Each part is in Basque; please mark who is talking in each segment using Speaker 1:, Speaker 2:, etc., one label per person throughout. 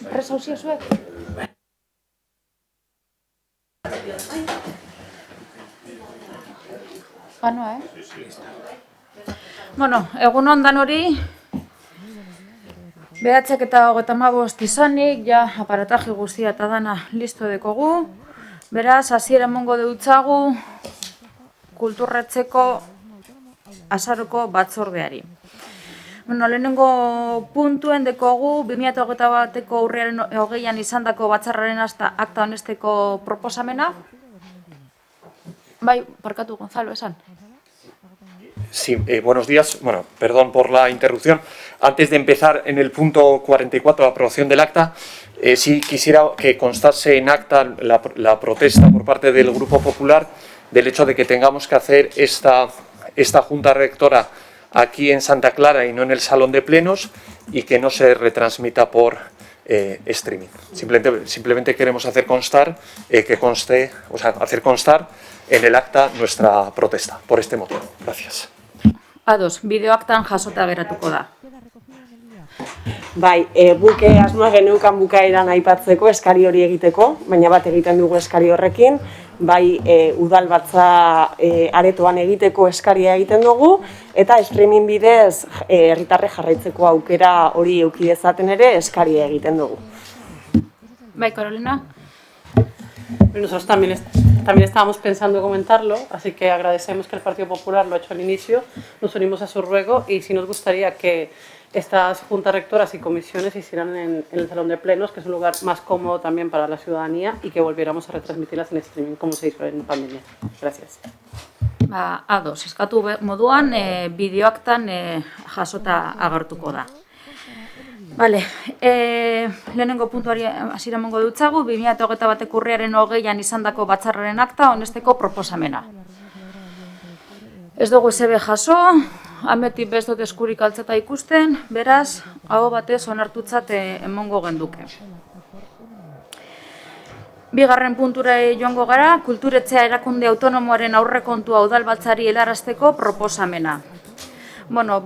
Speaker 1: Presa hausia zuek? Noa, Bueno, egun ondan hori, behatzek eta 35 izanik, ja aparataje guztia eta dana listo dekogu. Beraz, hasiera emongo deutzagu kulturretzeko azaroko batzordeari. Bueno, lehenengo puntuen dekogu 2021ko urriaren 20an izandako batzarraren akta honesteko proposamena. Bai, parkatu, Gonzalo, esan.
Speaker 2: Sí, buenos días. Bueno, perdón por la interrupción. Antes de empezar en el punto 44, la aprobación del acta, sí quisiera que constase en acta la protesta por parte del Grupo Popular del hecho de que tengamos que hacer esta Junta Rectora aquí en Santa Clara y no en el Salón de Plenos y que no se retransmita por streaming. Simplemente queremos hacer constar, hacer constar en el acta nuestra protesta por este motivo. Gracias.
Speaker 1: Ados, bideoaktan jasota geratuko da.
Speaker 3: Bai, buke asmoa geneukan bukaeran aipatzeko eskari hori egiteko, baina bat egiten dugu eskari horrekin, bai udalbatza aretoan egiteko eskaria egiten dugu, eta streaming bidez herritarrek jarraitzeko aukera hori eduki dezaten ere eskaria egiten dugu.
Speaker 1: Bai, Carolina.
Speaker 4: Nosotros también estábamos pensando comentarlo, así que agradecemos que el Partido Popular lo ha hecho al inicio, nos unimos a su ruego y sí nos gustaría que estas juntas rectoras y comisiones se hicieran en el Salón de Plenos, que es un lugar más cómodo también para la ciudadanía, y que volviéramos a retransmitirlas en streaming, como se hizo en pandemia. Gracias.
Speaker 1: Ados, eskatu moduan, bideoaktan jasota agertuko da. Vale, lehenengo puntuari hasiera emango dutzagu, 2021ko urriaren 20an izandako batzarraren akta honesteko proposamena. Ez dugu ezebe jaso, ametik bez dut eskurik altzeta ikusten, beraz, aho batez onartutzat emango genduke. Bigarren puntura joango gara, kulturetzea erakunde autonomoaren aurrekontua udalbatzari helarazteko proposamena. Bueno,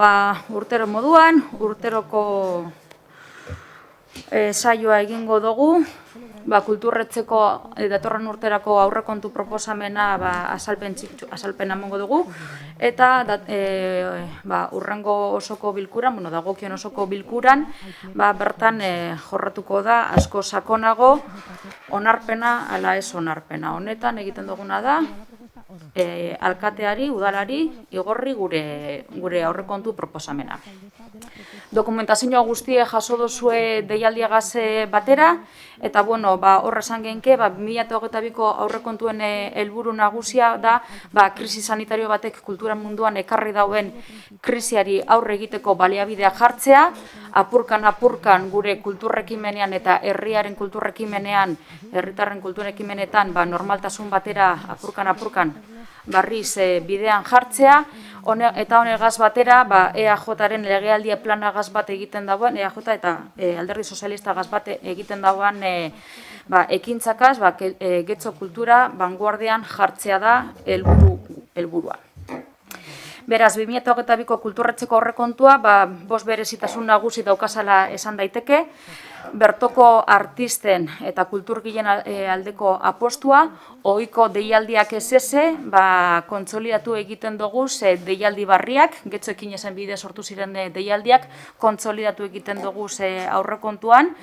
Speaker 1: urtero moduan, urteroko saioa egingo dugu, kulturretzeko datorren urterako aurrekontu proposamena azalpen emango dugu, eta urrengo osoko bilkuran, dagokion osoko bilkuran, bertan jorratuko da asko sakonago onarpena ala ez onarpena. Honetan egiten duguna da, alkateari, udalari, igorri gure aurrekontu proposamena. Dokumentazioa guztie jaso duzue deialdiagaz batera, eta hor esan genke, 2022ko aurrekontuen helburu nagusia da, krisi sanitario batek kultura munduan ekarri dauen krisiari aurre egiteko baliabidea jartzea, apurkan gure kulturrekimenean eta herriaren kulturrekimenean, herritarren kulturrekimenetan normaltasun batera apurkan barriz bidean jartzea, eta honegaz batera EAJaren legealdia planagaz bat egiten dagoen, EAJ eta Alderdi Sozialistagaz bat egiten dagoen ekintzakaz, getxo kultura vanguardian jartzea da helburua. Beraz, 2022ko kulturretzeko aurrekontua, bost berezitasun nagusi daukazala esan daiteke, bertoko artisten eta kulturgileen aldeko apostua, ohiko deialdiak ez kontsolidatu egiten dugu, deialdi barriak, getxoekin esan bide sortu ziren deialdiak, kontsolidatu egiten dugu aurrekontuan,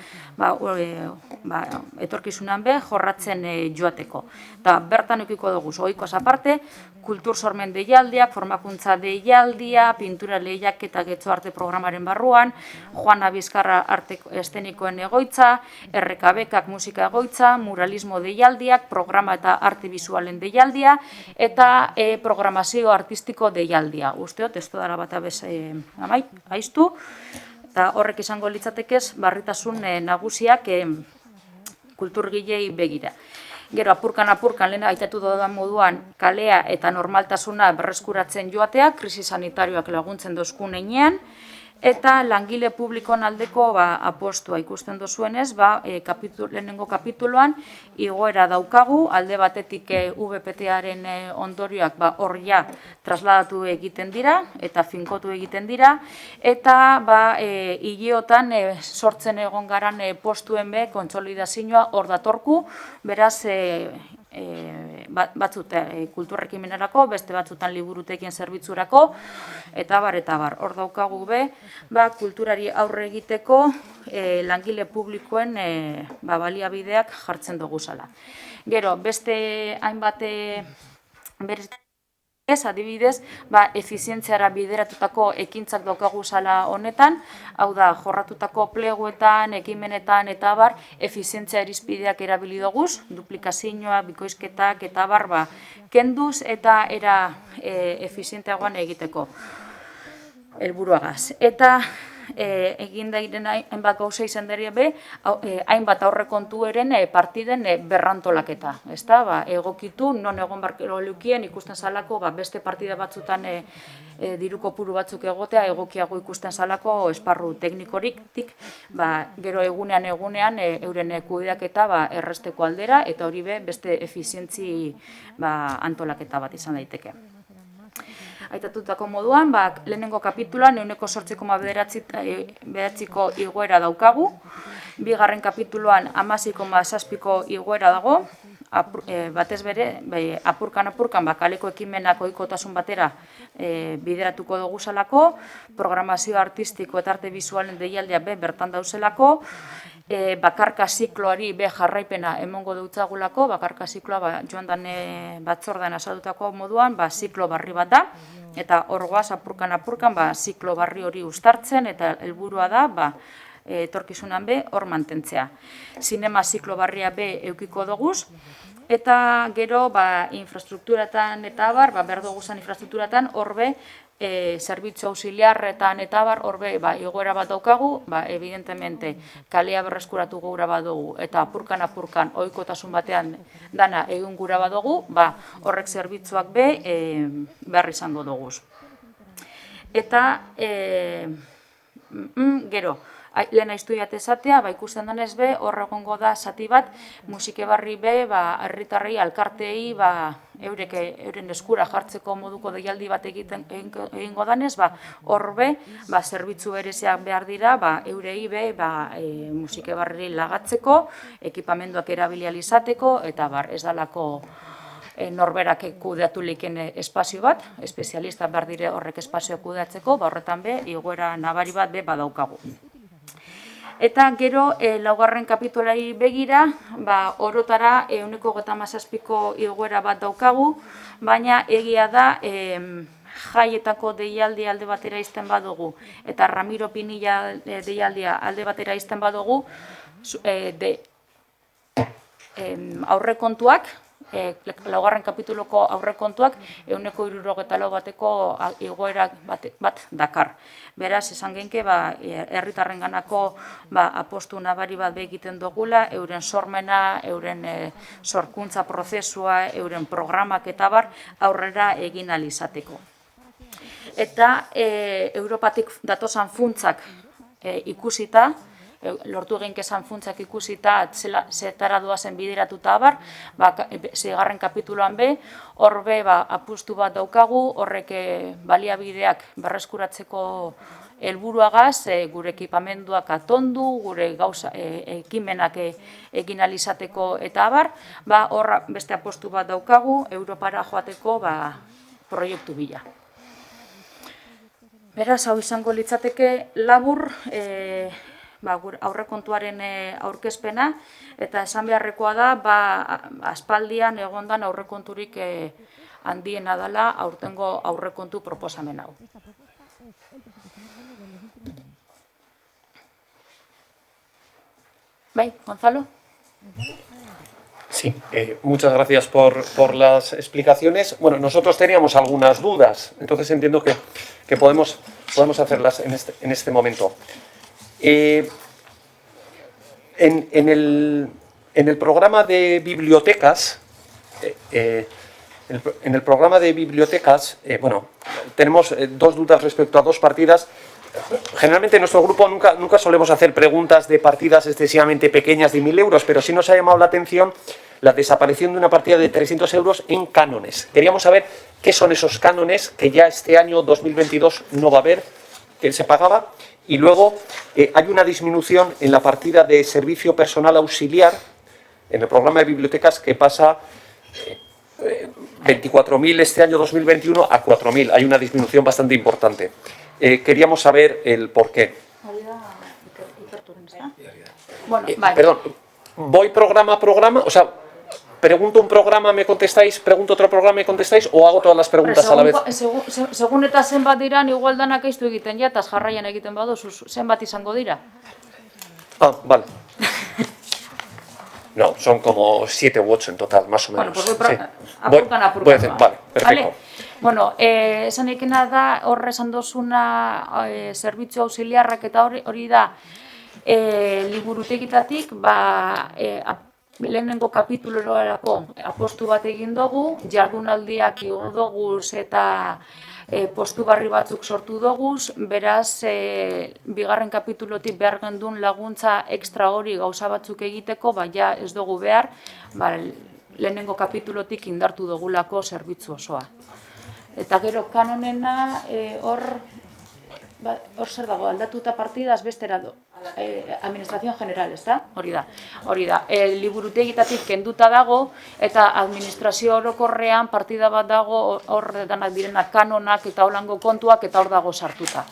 Speaker 1: etorkizunan jorratzen joateko. Bertan eukiko dugu, ohikoaz aparte, kultur sormen deialdiak, formakuntza deialdia, pintura lehiak eta getxo arte programaren barruan, Juana Bizkarra arte estenikoen egoitza, RKBkak musika egoitza, muralismo deialdiak, programa eta arte bisualen deialdia, eta programazio artistiko deialdia. Usteot, ez dara bat aiztu, eta horrek izango litzatekez, barritasun nagusiak kulturgilei begira. Gero, apurkan lehen aitatu dudan moduan, kalea eta normaltasuna berreskuratzen joatea, krisi sanitarioak laguntzen dozkun einean, eta langile publikoen aldeko apostua ikusten dozuenez, lehenengo kapituloan igoera daukagu, alde batetik VPT-aren ondorioak hor ja trasladatu egiten dira eta finkotu egiten dira, eta hileotan sortzen egon garan postuen kontsolidazioa hor datorku, beraz batzut kulturrekimenerako, beste batzutan liburutegien zerbitzurako, eta bar. Hor daukagu kulturari aurre egiteko langile publikoen baliabideak jartzen dugu zala. Gero, beste hainbat adibidez, efizientziara bideratutako ekintzak daukagu zala honetan, hau da, jorratutako pleguetan, ekimenetan eta bar, efizientzia irizpideak erabili doguz, duplikazioa, bikoizketak eta bar, kenduz eta era efizienteagoan egiteko helburuagaz. Eta egin dairen hainbat gauza izan dira hainbat aurrekontueren partiden berrantolaketa. Egokitu, non egon barkero lukien ikusten zalako beste partida batzutan diru kopuru batzuk egotea, egokiago ikusten zalako esparru teknikoriktik, gero egunean euren kudeaketa erresteko aldera, eta hori beste efizientzi antolaketa bat izan daiteke. Aitatutako moduan, lehenengo kapitulan 8,9ko igoera daukagu, bigarren kapituloan 16,7ko igoera dago, batez bere, apurkan kaleko ekimenak ohikotasun batera bideratuko dugu zelako, programazio artistiko eta arte bizualen deialdea bertan dauzelako, bakarka zikloari jarraipena emongo dutzagulako, bakarka zikloa joan dan batzordan azaldutako moduan, ziklo barri bat da, eta horgoaz apurkan ziklo barri hori uztartzen, eta helburua da, etorkizunan hor mantentzea. Zinema ziklo barria eukiko doguz, eta gero infrastrukturatan eta behar doguzan infrastrukturatan horbe zerbitzu auxiliarretan eta horbe igoera bat daukagu, evidentemente kalea berreskuratu gura bat dugu eta apurkan ohikotasun batean dana egun gura bat dugu, horrek zerbitzuak behar izango duguz. Eta gero, lehen aiztu diat esatea, ikusten denez hor egongo da zati bat, musike barri herritarrei, alkartei, euren eskura jartzeko moduko deialdi bat egingo danez, hor zerbitzu bereziak behar dira, eurei musike barri lagatzeko, ekipamenduak erabilial izateko, eta ez dalako norberak kudeatu liken espazio bat, espezialista behar dire horrek espazio kudeatzeko, horretan igoera nabari bat badaukagu. Eta gero, laugarren kapitolari begira, orotara 1,7ko igoera bat daukagu, baina egia da jaietako deialdi alde batera izten badugu, eta Ramiro Pinilla deialdia alde batera izten badugu, aurrekontuak, laugarren kapituloko aurrekontuak 164 bateko igoera bat dakar. Beraz, esan genke, herritarren ganako apostu nabari bat egiten dugula, euren sormena, euren sorkuntza prozesua, euren programak eta aurrera egin alizateko. Eta Europatik datosan funtzak ikusita, lortu genkezan funtzak ikusita, zetara doazen bideratuta seigarren kapituloan hor apustu bat daukagu, horrek baliabideak berreskuratzeko helburuagaz, gure ekipamenduak atondu, gure ekimenak egin alizateko eta hor beste apostu bat daukagu, Europara joateko proiektu bila. Beraz, hau izango litzateke labur, aurrekontuaren aurkezpena, eta esan beharrekoa da, aspaldian egondan aurrekonturik handiena dela aurtengo aurrekontu proposamen hau. Bai, Gonzalo?
Speaker 2: Sí, muchas gracias por las explicaciones. Bueno, nosotros teníamos algunas dudas, entonces entiendo que podemos hacerlas en este momento. En el programa de bibliotecas, bueno, tenemos dos dudas respecto a dos partidas generalmente en nuestro grupo nunca solemos hacer preguntas de partidas excesivamente pequeñas de 1.000 euros, pero sí nos ha llamado la atención la desaparición de una partida de 300 euros en cánones. Queríamos saber qué son esos cánones que ya este año 2022 no va a haber, que se pagaba, y luego hay una disminución en la partida de servicio personal auxiliar en el programa de bibliotecas que pasa 24.000 este año 2021 a 4.000. Hay una disminución bastante importante. Queríamos saber el porqué.
Speaker 1: Bueno, vale.
Speaker 2: Perdón, voy programa a programa, o sea, pregunto un programa, me contestáis, pregunto otro programa, me contestáis, o hago todas las preguntas a la vez.
Speaker 1: Segun eta zenbat diran, igual danak eiztu egiten ja, eta jarraian egiten baduzu, zenbat izango dira.
Speaker 2: Ah, vale. No, son como 7 u 8 en total, más o menos.
Speaker 1: Bueno, pues
Speaker 2: Sí.
Speaker 1: apurkan.
Speaker 2: Voy a hacer, vale, perfecto.
Speaker 1: Vale? Bueno, esan ekena da, hor esan dozuna zerbitzu auxiliarrak eta hori da, liburutegitatik, lehenengo kapitulorako apostu bat egin dugu, jardunaldiak igo doguz eta postu barri batzuk sortu doguz, beraz, bigarren kapitulotik behar gendun laguntza ekstra hori gauza batzuk egiteko, ja ez dugu behar, lehenengo kapitulotik indartu dugulako zerbitzu osoa. Eta gero kanonena hor zer dago, aldatuta partidaz bestera do. Administración general, ezta? Hori da. Liburutegitatik kenduta dago eta administrazio orokorrean partida bat dago hor danak direnak kanonak eta holango kontuak eta hor dago sartuta.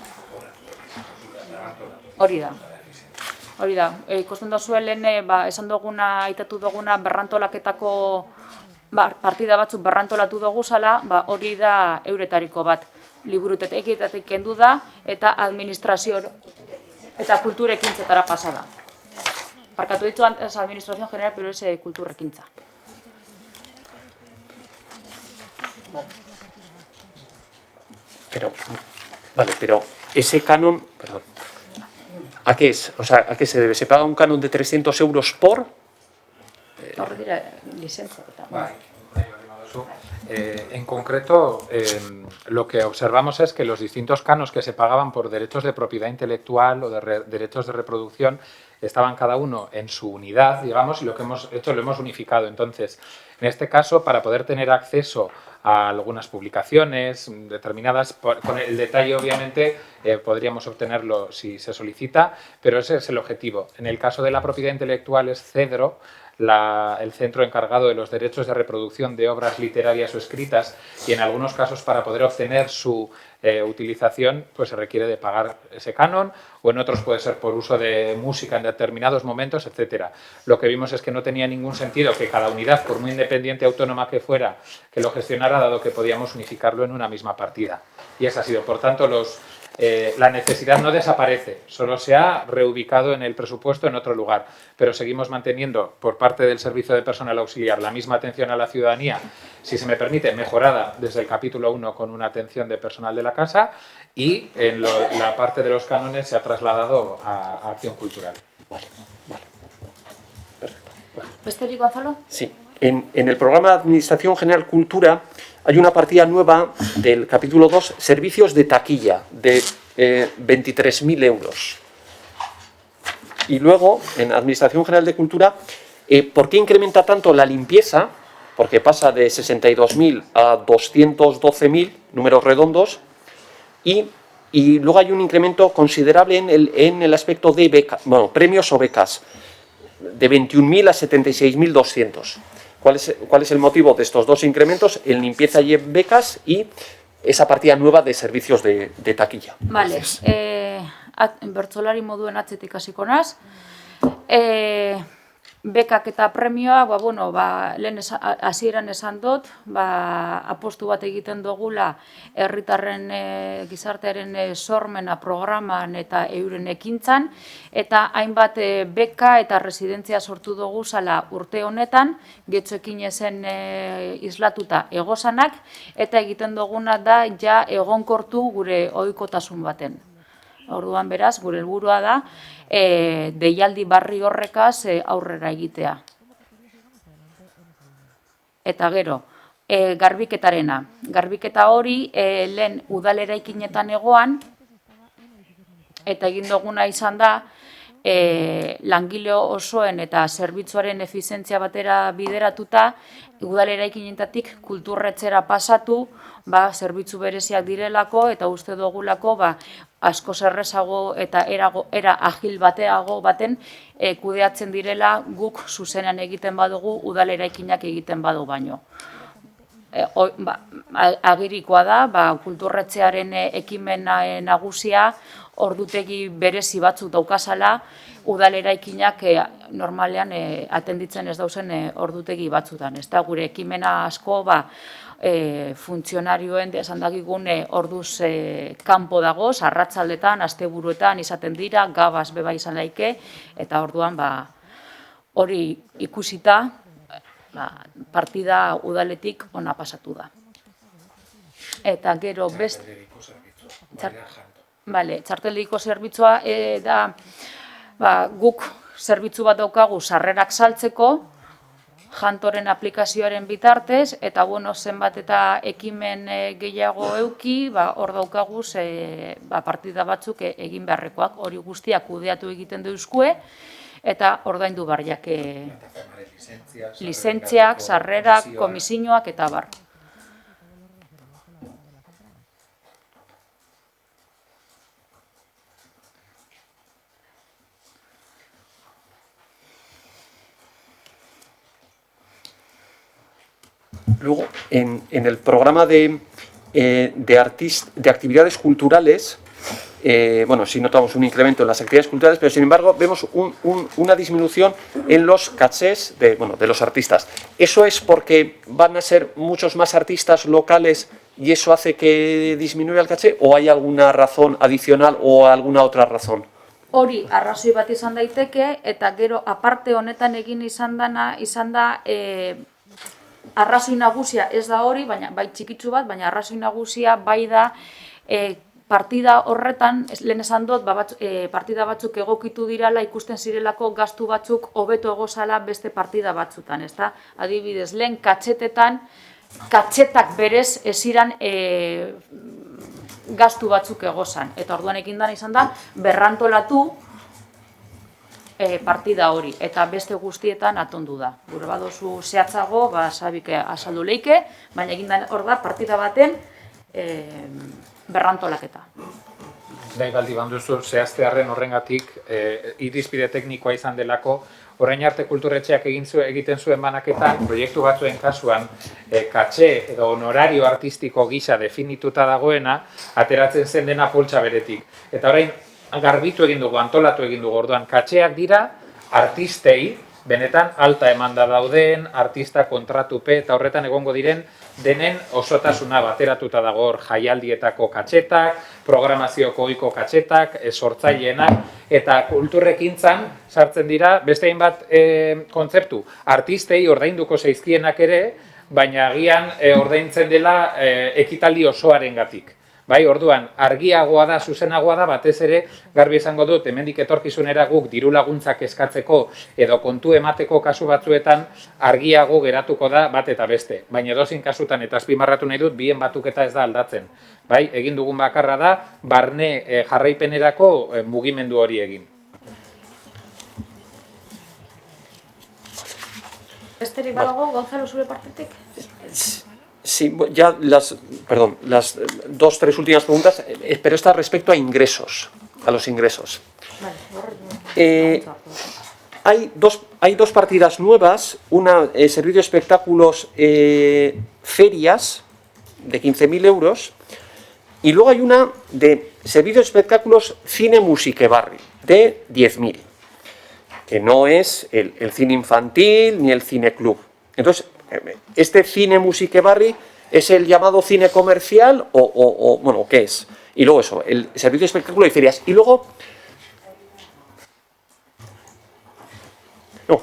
Speaker 1: Hori da. Ikusten duzuen lehen, esan duguna, aitatu duguna berrantolaketako partida batzuk berrantolatu dugu zala, hori da euretariko bat. Liburutegitatik kendu da eta administrazio eta kulturekintzetara pasa da. Parkatu ditu antes administración general, pero es kulturrekintza.
Speaker 2: Pero ese canon, perdón, ¿a qué es? O sea, ¿a qué se debe? ¿Se paga un canon de 300 euros por?
Speaker 1: Hor dira lizentzia eta.
Speaker 5: En concreto, lo que observamos es que los distintos canos que se pagaban por derechos de propiedad intelectual o de derechos de reproducción estaban cada uno en su unidad, digamos, y lo que hemos hecho lo hemos unificado. Entonces, en este caso, para poder tener acceso a algunas publicaciones determinadas, con el detalle obviamente podríamos obtenerlo si se solicita, pero ese es el objetivo. En el caso de la propiedad intelectual es CEDRO, el centro encargado de los derechos de reproducción de obras literarias o escritas, y en algunos casos para poder obtener su utilización pues se requiere de pagar ese canon, o en otros puede ser por uso de música en determinados momentos, etcétera. Lo que vimos es que no tenía ningún sentido que cada unidad, por muy independiente autónoma que fuera, que lo gestionara, dado que podíamos unificarlo en una misma partida. Y esa ha sido, por tanto, la necesidad no desaparece, solo se ha reubicado en el presupuesto en otro lugar, pero seguimos manteniendo por parte del Servicio de Personal Auxiliar la misma atención a la ciudadanía, si se me permite, mejorada desde el capítulo 1 con una atención de personal de la casa, y en la parte de los cánones se ha trasladado a acción cultural.
Speaker 2: Vale. Perfecto.
Speaker 1: Besterik, Gonzalo?
Speaker 2: Sí. En el programa de Administración General Cultura hay una partida nueva del capítulo 2, servicios de taquilla, de 23.000 euros. Y luego, en Administración General de Cultura, ¿por qué incrementa tanto la limpieza? Porque pasa de 62.000 a 212.000, números redondos, y luego hay un incremento considerable en el aspecto de becas, bueno, premios o becas, de 21.000 a 76.200. ¿Cuál es el motivo de estos dos incrementos? En limpieza y en becas, y esa partida nueva de servicios de taquilla.
Speaker 1: Vale, bertsolari moduen atzetik hasiko naz. Bekak eta premioa, lehen hasieran esan dut, apostu bat egiten dugula herritarren gizartearen sormena programan eta euren ekintzan, eta hainbat beka eta residentzia sortu dugu zala urte honetan, getxoekin ezen islatuta egozanak, eta egiten duguna da ja egonkortu gure ohikotasun baten. Orduan beraz, gure helburua da, deialdi barri horrekaz aurrera egitea. Eta gero, garbiketarena. Garbiketa hori lehen udaleraikinetan egoan, eta egin duguna izan da, langile osoen eta zerbitzuaren efizientzia batera bideratuta, udal eraikinetatik kulturretzera pasatu, zerbitzu bereziak direlako eta uste dugulako asko errazago eta era agil baten kudeatzen direla guk zuzenean egiten badugu udal eraikinak egiten badu baino. Agirikoa da, kulturretzearen ekimen nagusia ordutegi berezi batzuk daukazala, udal eraikinak normalean atenditzen ez dauzen ordutegi batzutan. Ez da, gure ekimena asko funtzionarioen esan dakigun orduz kanpo dago, arratzaldetan, asteburuetan izaten dira, gabaz beba izan daike, eta orduan hori ikusita partida udaletik ona pasatu da. Eta gero txarteldiko zerbitzua da guk zerbitzu bat daukagu sarrerak saltzeko, jantoren aplikazioaren bitartez, eta zenbat eta ekimen gehiago euki, hor daukagu partida batzuk egin beharrekoak, hori guztiak kudeatu egiten deuzkue, eta ordaindu barriak lizentziak, sarrerak, komisioak eta bar.
Speaker 2: Luego, en el programa de actividades culturales, sí notamos un incremento en las actividades culturales, pero sin embargo vemos una disminución en los cachés de los artistas. ¿Eso es porque van a ser muchos más artistas locales y eso hace que disminuya el caché, o hay alguna razón adicional o alguna otra razón?
Speaker 1: Hori arrazoi bat izan daiteke, eta gero aparte honetan egin izan da arrazoi nagusia ez da hori, bai txikitsu bat, baina arrazoi nagusia bai da partida horretan, lehen esan dut, partida batzuk egokitu dirala, ikusten zirelako gastu batzuk hobeto egozala beste partida batzutan, ezta? Adibidez, lehen katxetak berez eziran gastu batzuk egozan, eta orduan ekindan izan da, berrantolatu partida hori, eta beste guztietan atondu da. Gure badozu zehatzago, sabik azaldu leike, baina egindan hor da, partida baten berrantolaketa.
Speaker 5: Nahi baldi banduzu, zehaztearren horrengatik, irizpide teknikoa izan delako, orain arte kulturretxeak egiten zuen banaketan, proiektu batzuen kasuan, katxe edo honorario artistiko gisa definituta dagoena, ateratzen zen dena poltsa beretik. Eta orain, garbitu egin dugu, antolatu egin dugu, orduan, katxeak dira artistei, benetan alta emanda dauden, artista kontratupe eta horretan egongo diren denen osotasuna bateratuta dago hor jaialdietako katxetak, programazioko ohiko katxetak, sortzaileenak eta kulturrekintzan sartzen dira beste hainbat kontzeptu. Artistei ordainduko zaizkienak ere, baina agian ordaintzen dela ekitaldi osoarengatik. Bai, orduan, argiagoa da, zuzenagoa da, batez ere, garbi esango dut, hemendik etorkizunera guk diru laguntzak eskatzeko edo kontu emateko kasu batzuetan argiago geratuko da bat eta beste. Baina edozein kasutan, eta azpimarratu nahi dut, bien batuketa ez da aldatzen. Bai, egin dugun bakarra da, barne jarraipenerako mugimendu hori egin.
Speaker 1: Besterik badago, Gonzalo, zure partetik?
Speaker 2: Sí, ya las 2-3 últimas preguntas, pero esta respecto a ingresos, a los ingresos. Hay dos partidas nuevas, una servicio de espectáculos, ferias de 15.000 euros, y luego hay una de servicio de espectáculos cine musique barri de 10.000, que no es el cine infantil ni el cine club. Entonces, ¿este cine musique barri es el llamado cine comercial o qué es? Y luego eso, el servicio de espectáculo y ferias. Y luego... No.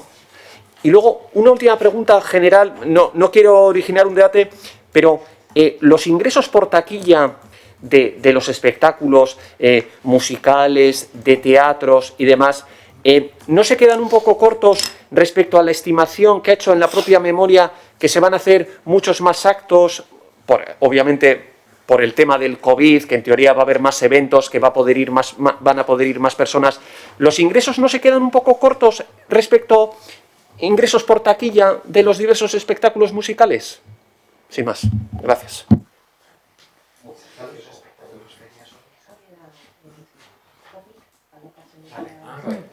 Speaker 2: Y luego, una última pregunta general, no quiero originar un debate, pero los ingresos por taquilla de los espectáculos musicales, de teatros y demás, ¿no se quedan un poco cortos respecto a la estimación que ha hecho en la propia memoria que se van a hacer muchos más actos, obviamente por el tema del COVID, que en teoría va a haber más eventos, que van a poder ir más personas, ¿los ingresos no se quedan un poco cortos respecto a ingresos por taquilla de los diversos espectáculos musicales? Sin más, gracias.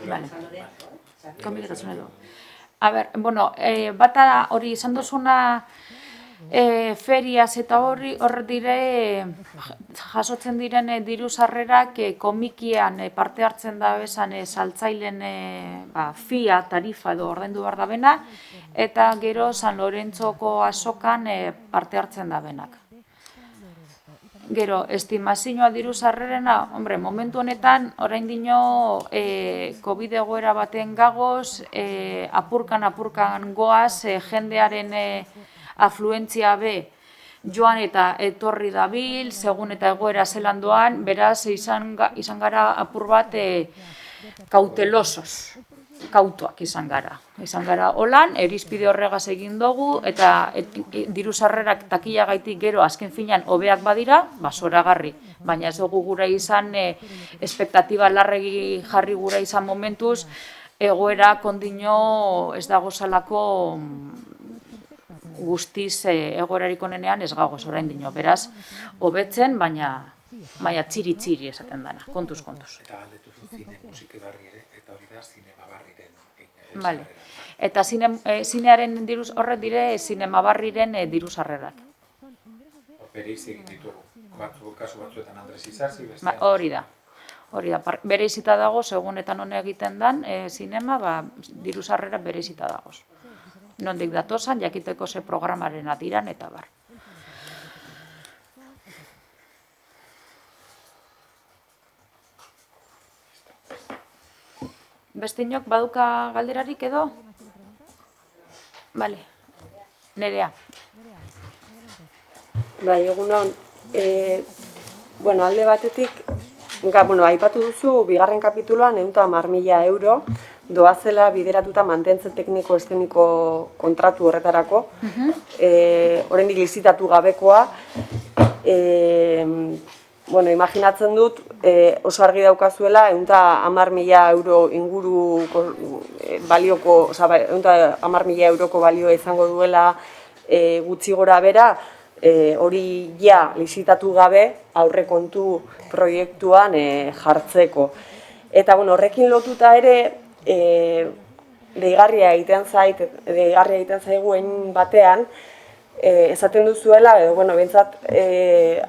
Speaker 1: Vale. Komunikazioa. A ber, bueno, bata hori izan duzuna feriaz eta hor dire jasotzen diren diru sarrerak komikian parte hartzen da bezan saltzailen fia, tarifa edo ordaindu behar da bena, eta gero San Lorentzoko azokan parte hartzen da benak. Gero, estimazioa diru sarrerena, hombre, momentu honetan, orain dino, COVID egoera baten gagoz, apurkan goaz, jendearen afluentzia be joan eta etorri dabil, segun eta egoera zelan doan, beraz, izan gara apur bat kautelosos, kautuak izan gara. Izan gara holan, erizpide horregaz egin dugu, eta diru sarrerak takila gaitik gero azken finean hobeak badira, zoragarri. Baina ez dugu gura izan, espektatiba larregi jarri gura izan momentuz, egoera kondino ez dago zalako guztiz egoerarik onenean ez gagoz orain dino. Beraz, hobetzen, baina txiri-txiri esaten dana, kontuz.
Speaker 5: Eta galdetu zine musikebarri ere, eta hori da zinemabarriren.
Speaker 1: Vale. Eta zinearen diruz horret dire zinemabarriren diru sarrerak.
Speaker 5: Bereiz egin ditugu. Kasu batzuetan Andres Isasi,
Speaker 1: Hori da. Bereizita dago, segunetan hone egiten dan, zinema, diru sarrera bereizita dagoz. Nondik datozan, jakiteko ze programaren adiran, eta bar. Bestinok baduka galderarik edo? Bale, Nerea.
Speaker 3: Bai, egunon, alde batetik, aipatu duzu, bigarren kapituloan 110.000 euro doazela bideratuta mantentze tekniko eszeniko kontratu horretarako, oraindik lizitatu gabekoa. Imaginatzen dut, oso argi daukazuela, 110.000 euro inguru balioko, 110.000 euroko balioa izango duela gutxi gora bera, hori ja lizitatu gabe aurrekontu proiektuan jartzeko. Eta horrekin lotuta ere, deigarria egiten zaiguen batean, esaten duzuela, behintzat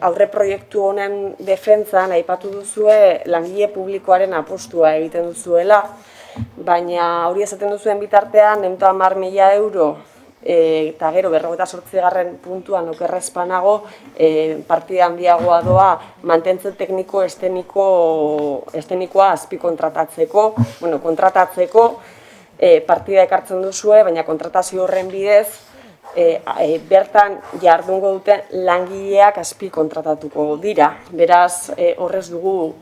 Speaker 3: aurre proiektu honen defentsan aipatu duzue langile publikoaren apostua egiten duzuela, baina hori esaten duzuen bitartean 110.000 euro eta gero 58. puntuan okerrezpanago partida handiagoa doa mantentze tekniko estenikoa azpikontratatzeko, kontratatzeko partida ekartzen duzue, baina kontratazio horren bidez bertan jardungo duten langileak azpikontratatuko dira. Beraz, horrez dugu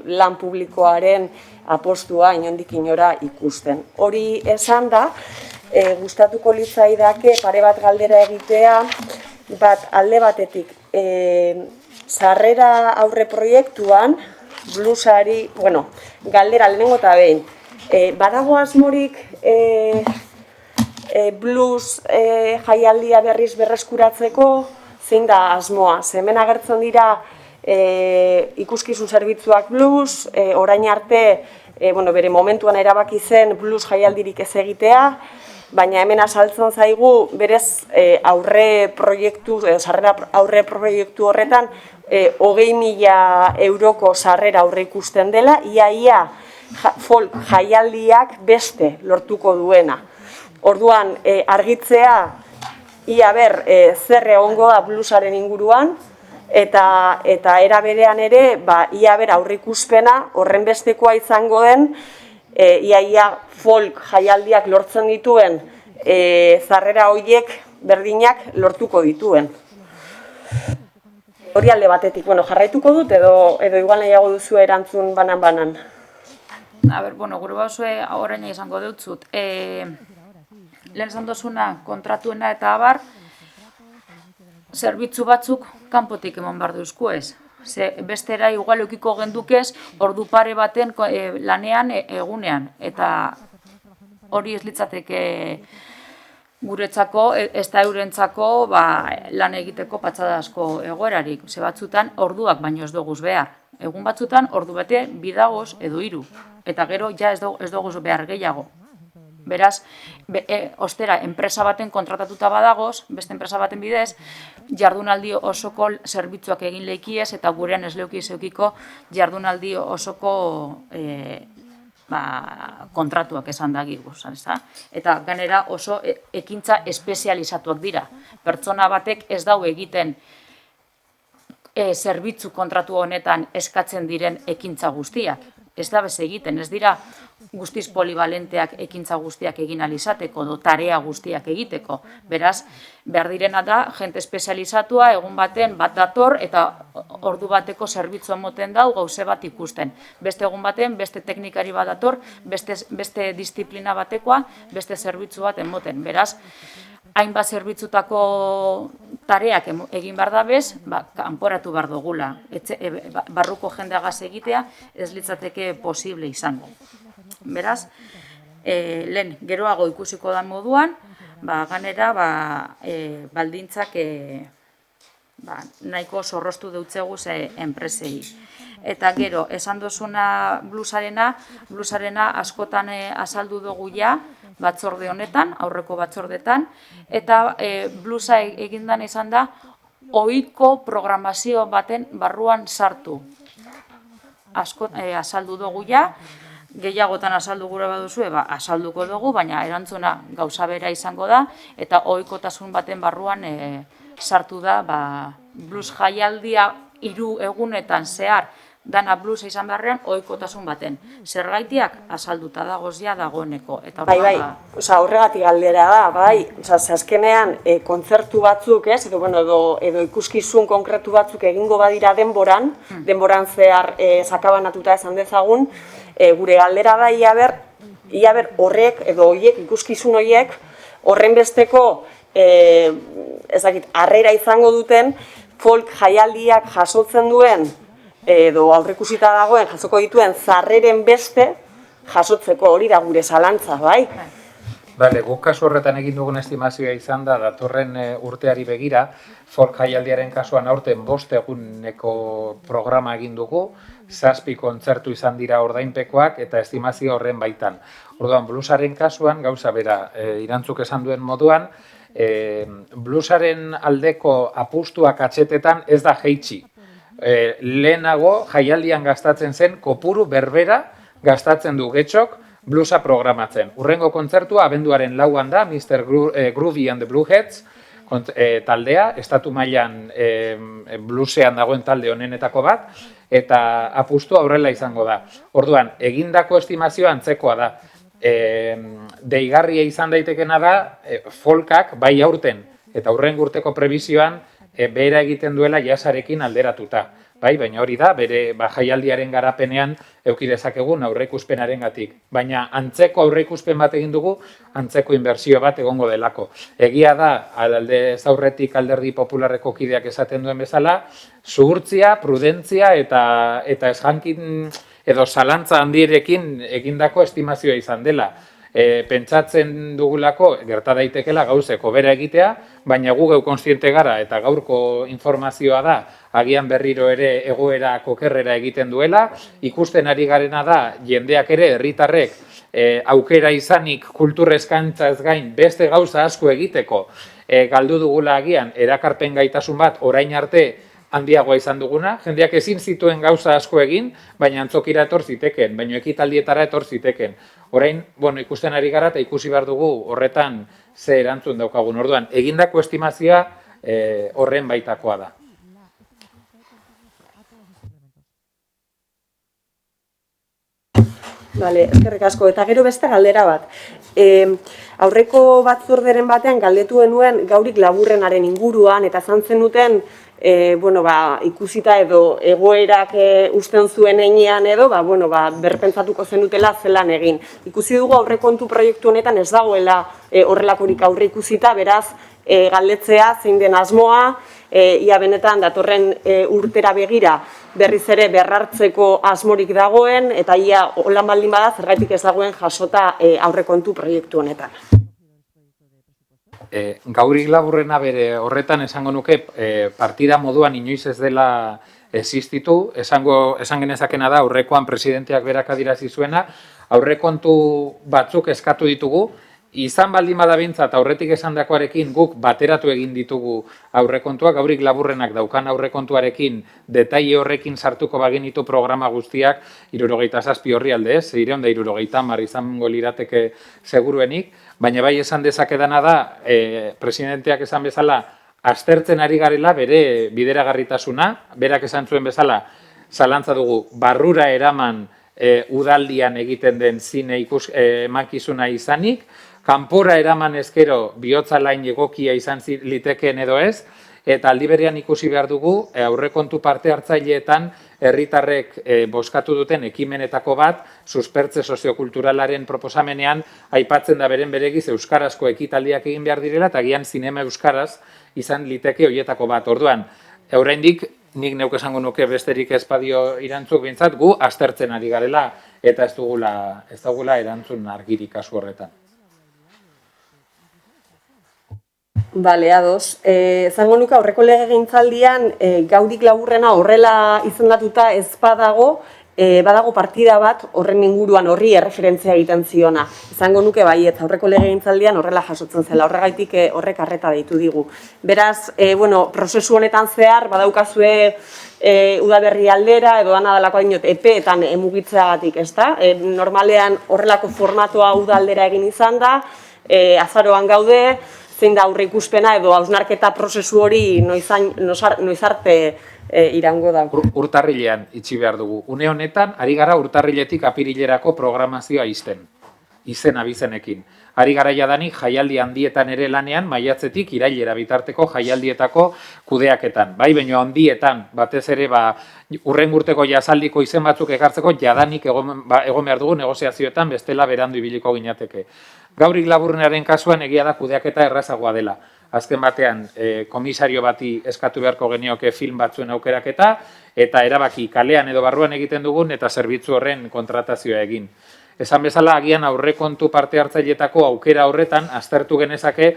Speaker 3: lan publikoaren apostua inondik inora ikusten. Hori esan da, gustatuko litzaidake pare bat galdera egitea, bat alde batetik sarrera aurre proiektuan, blusari, galdera lehenengo eta behin, badago asmorik blues jaialdia berriz berreskuratzeko, zein da asmoa? Hemen agertzen dira ikuskizun zerbitzuak blues, orain arte bere momentuan erabaki zen blues jaialdirik ez egitea, baina hemen azaltzen zaigu berez sarrera aurre proiektu horretan 20.000 euroko sarrera aurre ikusten dela, ia folk jaialdiak beste lortuko duena. Orduan, argitzea, ia zer egongo da bluesaren inguruan, eta era berean ere, ia aurrikuspena horren bestekoa izango den, ia folk jaialdiak lortzen dituen sarrera horiek berdinak lortuko dituen. Hori alde batetik, jarraituko dut edo igual nahiago duzu erantzun banan-banan.
Speaker 1: Gure bauzue orain izango dutzut. Lehen esan dozuna kontratuena eta abar, zerbitzu batzuk kanpotik eman behar duzku ez. Ze bestera igual eukiko gendukez ordu pare baten lanean egunean. Eta hori ez litzateke guretzako, ez da eurentzako lan egiteko patxadazko egoerarik. Ze batzutan orduak baino ez doguz behar. Egun batzutan ordu bete bidagoz edo 3. Eta gero ja ez doguz behar gehiago. Beraz, ostera, enpresa baten kontratatuta badagoz, beste enpresa baten bidez, jardunaldi osoko zerbitzuak egin leikiez eta gurean ez leukiz eukiko jardunaldi osoko kontratuak esan dagiguz. Eta ganera oso ekintza espezializatuak dira. Pertsona batek ez dau egiten zerbitzu kontratu honetan eskatzen diren ekintza guztiak. Ez da bez egiten, ez dira guztiz polivalenteak ekintza guztiak egin alizateko, do tarea guztiak egiteko. Beraz, behar direna da, jente espezializatua, egun baten bat dator eta ordu bateko zerbitzua moten dau gauze bat ikusten. Beste egun baten, beste teknikari bat dator, beste disiplina batekoa, beste zerbitzu bat emoten. Beraz, hainbat zerbitzutako tareak egin behar da bez, kanporatu behar dugula. Barruko jendeagaz egitea ez litzateke posible izango. Beraz, lehen geroago ikusiko da moduan, ganera baldintzak nahiko zorroztu deutzeguz enpresei. Eta gero, esan dozuna blusarena askotan azaldu dugu ja, batzorde honetan, aurreko batzordetan, eta blusa egindan izan da, ohiko programazio baten barruan sartu. Azaldu dugu ja, gehiagotan azaldu gure baduzue, azalduko dugu, baina erantzuna gauza bera izango da, eta ohikotasun baten barruan sartu da, blus jaialdia 3 egunetan zehar, dana blusa izan beharrean ohikotasun baten. Zergaitiak azalduta dagoz ja dagoeneko.
Speaker 3: Bai, horregatik galdera da, bai, azkenean kontzertu batzuk, edo ikuskizun konkretu batzuk egingo badira denboran zehar sakabanatuta esan dezagun, gure galdera da ia ber horrek edo horiek, ikuskizun horiek, horren besteko harrera izango duten folk jaialdiak jasotzen duen edo aurreikusita dagoen jasoko dituen zarreren beste jasotzeko, hori da gure zalantza, bai?
Speaker 5: Bale, guk kasu horretan egin dugun estimazioa izan da, datorren urteari begira, folk jaialdiaren kasuan aurten 5 eguneko programa egin dugu, 7 kontzertu izan dira ordainpekoak eta estimazio horren baitan. Orduan, blusaren kasuan, gauza bera, irantzuk esan duen moduan, blusaren aldeko apustuak atxetetan ez da jeitsi. Lehenago jaialdian gastatzen zen kopuru berbera gastatzen du getxok blusa programatzen. Urrengo kontzertua abenduaren 4an da, Mr. Groovy and the Blueheads taldea, estatu mailan blusean dagoen talde honenetako bat, eta apustua horrela izango da. Orduan, egindako estimazioa antzekoa da. Deigarria izan daitekena da, folkak bai aurten eta urrengo urteko prebizioan behera egiten duela jasarekin alderatuta. Baina hori da, bere jaialdiaren garapenean eduki dezakegun aurreikuspenarengatik. Baina antzeko aurreikuspen bat egin dugu, antzeko inbertsio bat egongo delako. Egia da, aldez aurretik Alderdi Popularreko kideak esaten duen bezala, zuhurtzia, prudentzia eta esjankin edo zalantza handierekin egindako estimazioa izan dela. Pentsatzen dugulako, gerta daitekela gauzeko bera egitea, baina gu geu kontziente gara eta gaurko informazioa da, agian berriro ere egoera kokerrera egiten duela, ikusten ari garena da, jendeak ere, herritarrek, aukera izanik kultur eskaintza ez gain beste gauza asko egiteko, galdu dugula agian erakarpen gaitasun bat orain arte handiagoa izan duguna, jendeak ezin zituen gauza asko egin, baina antzokira etor ziteken, baina ekitaldietara etor ziteken. Orain, ikusten ari gara eta ikusi behar dugu horretan ze erantzun daukagun. Orduan, egindako estimazioa horren baitakoa da.
Speaker 3: Bale, eskerrik asko. Eta gero beste galdera bat. Aurreko batzorderen batean galdetu genuen gaurik laburrenaren inguruan eta esan zenuten ikusita edo egoerak usten zuen heinean edo, berpentsatuko zenutela zelan egin. Ikusi dugu aurrekontu proiektu honetan ez dagoela horrelakorik aurre ikusita, beraz, galdetzea, zein den asmoa, ia benetan datorren urtera begira berriz ere berrartzeko asmorik dagoen, eta ia holan baldin bada zergatik ez dagoen jasota aurrekontu proiektu honetan.
Speaker 5: Gaurik laburrena bere horretan esango nuke partida moduan inoiz ez dela existitu, esan genezakena da aurrekoan presidenteak berak adierazi zuena, aurrekontu batzuk eskatu ditugu, izan baldin bada behintzat aurretik esandakoarekin guk bateratu egin ditugu aurrekontuak, Gaurik laburrenak daukan aurrekontuarekin detaile horrekin sartuko bagenitu programa guztiak 77 orrialde, 370 izango lirateke seguruenik, baina bai esan dezakedana da, presidenteak esan bezala, aztertzen ari garela bere bideragarritasuna, berak esan zuen bezala, zalantza dugu, barrura eraman udaldian egiten den zine emankizuna izanik, kanpora eraman ezkero bihotzalain egokia izan litekeen edo ez, eta aldi berean ikusi behar dugu aurrekontu parte hartzaileetan herritarrek bozkatu duten ekimenetako bat, suspertze soziokulturalaren proposamenean aipatzen da beren beregiz euskarazko ekitaldiak egin behar direla, eta gian zinema euskaraz izan liteke horietako bat. Orduan, oraindik nik neuk esango nuke besterik ez badio irantzuk bintzat, gu aztertzen ari garela eta ez dugula erantzun argirik kasu horretan.
Speaker 3: Bale, ados. Zango nuke aurreko legegintzaldian Gaurik laburrena horrela izendatuta ez badago, badago partida bat horren inguruan horri erreferentzia egiten ziona. Izango nuke baiet, aurreko legegintzaldian horrela jasotzen zela, horregaitik horrek arreta deitu digu. Beraz, prozesu honetan zehar, badaukazue udaberri aldera, edo dana dalako dinot, epeetan mugitzeagatik, ez da? Normalean horrelako formatoa udaldera egin izan da, azaroan gaude, zein da aurre ikuspena edo hausnarketa prozesu hori noiz arte irango da.
Speaker 5: Urtarrilean itxi behar dugu. Une honetan, ari gara urtarriletik apirilerako programazioa izen abizenekin. Ari gara jadanik jaialdi handietan ere lanean, maiatzetik irailera bitarteko jaialdietako kudeaketan. Bai, baina handietan, batez ere, urren urteko jazaldiko izen batzuk ekartzeko, jadanik egon behar dugu negoziazioetan bestela berandu ibiliko ginateke. Gaurik laburrenaren kasuan egia da kudeaketa errazagoa dela. Azken batean, komisario bati eskatu beharko genioke film batzuen aukeraketa, eta erabaki kalean edo barruan egiten dugun, eta zerbitzu horren kontratazioa egin. Esan bezala, agian aurrekontu parte hartzailetako aukera horretan, aztertu genezake,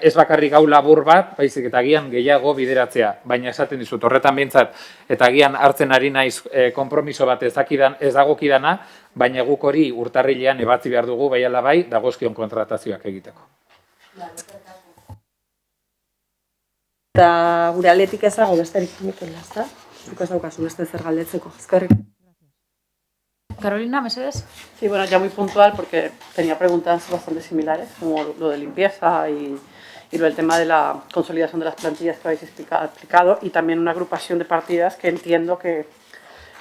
Speaker 5: ez bakarrik gau labur bat, baizik eta agian gehiago bideratzea. Baina esaten dizut, horretan behintzat, eta agian hartzen ari naiz konpromiso bat ez dagokidana, baina guk hori urtarrilean ebatzi behar dugu, bai ala bai, dagozkion kontratazioak egiteko.
Speaker 3: Eta gure aldetik ez dago besterik Mikel, ezta? Zuk ez daukazu beste zer galdetzeko. Eskerrik.
Speaker 1: Carolina, ¿Mercedes?
Speaker 4: Sí, bueno, ya muy puntual porque tenía preguntas bastante similares, como lo de limpieza y lo del tema de la consolidación de las plantillas que habéis explicado y también una agrupación de partidas que entiendo que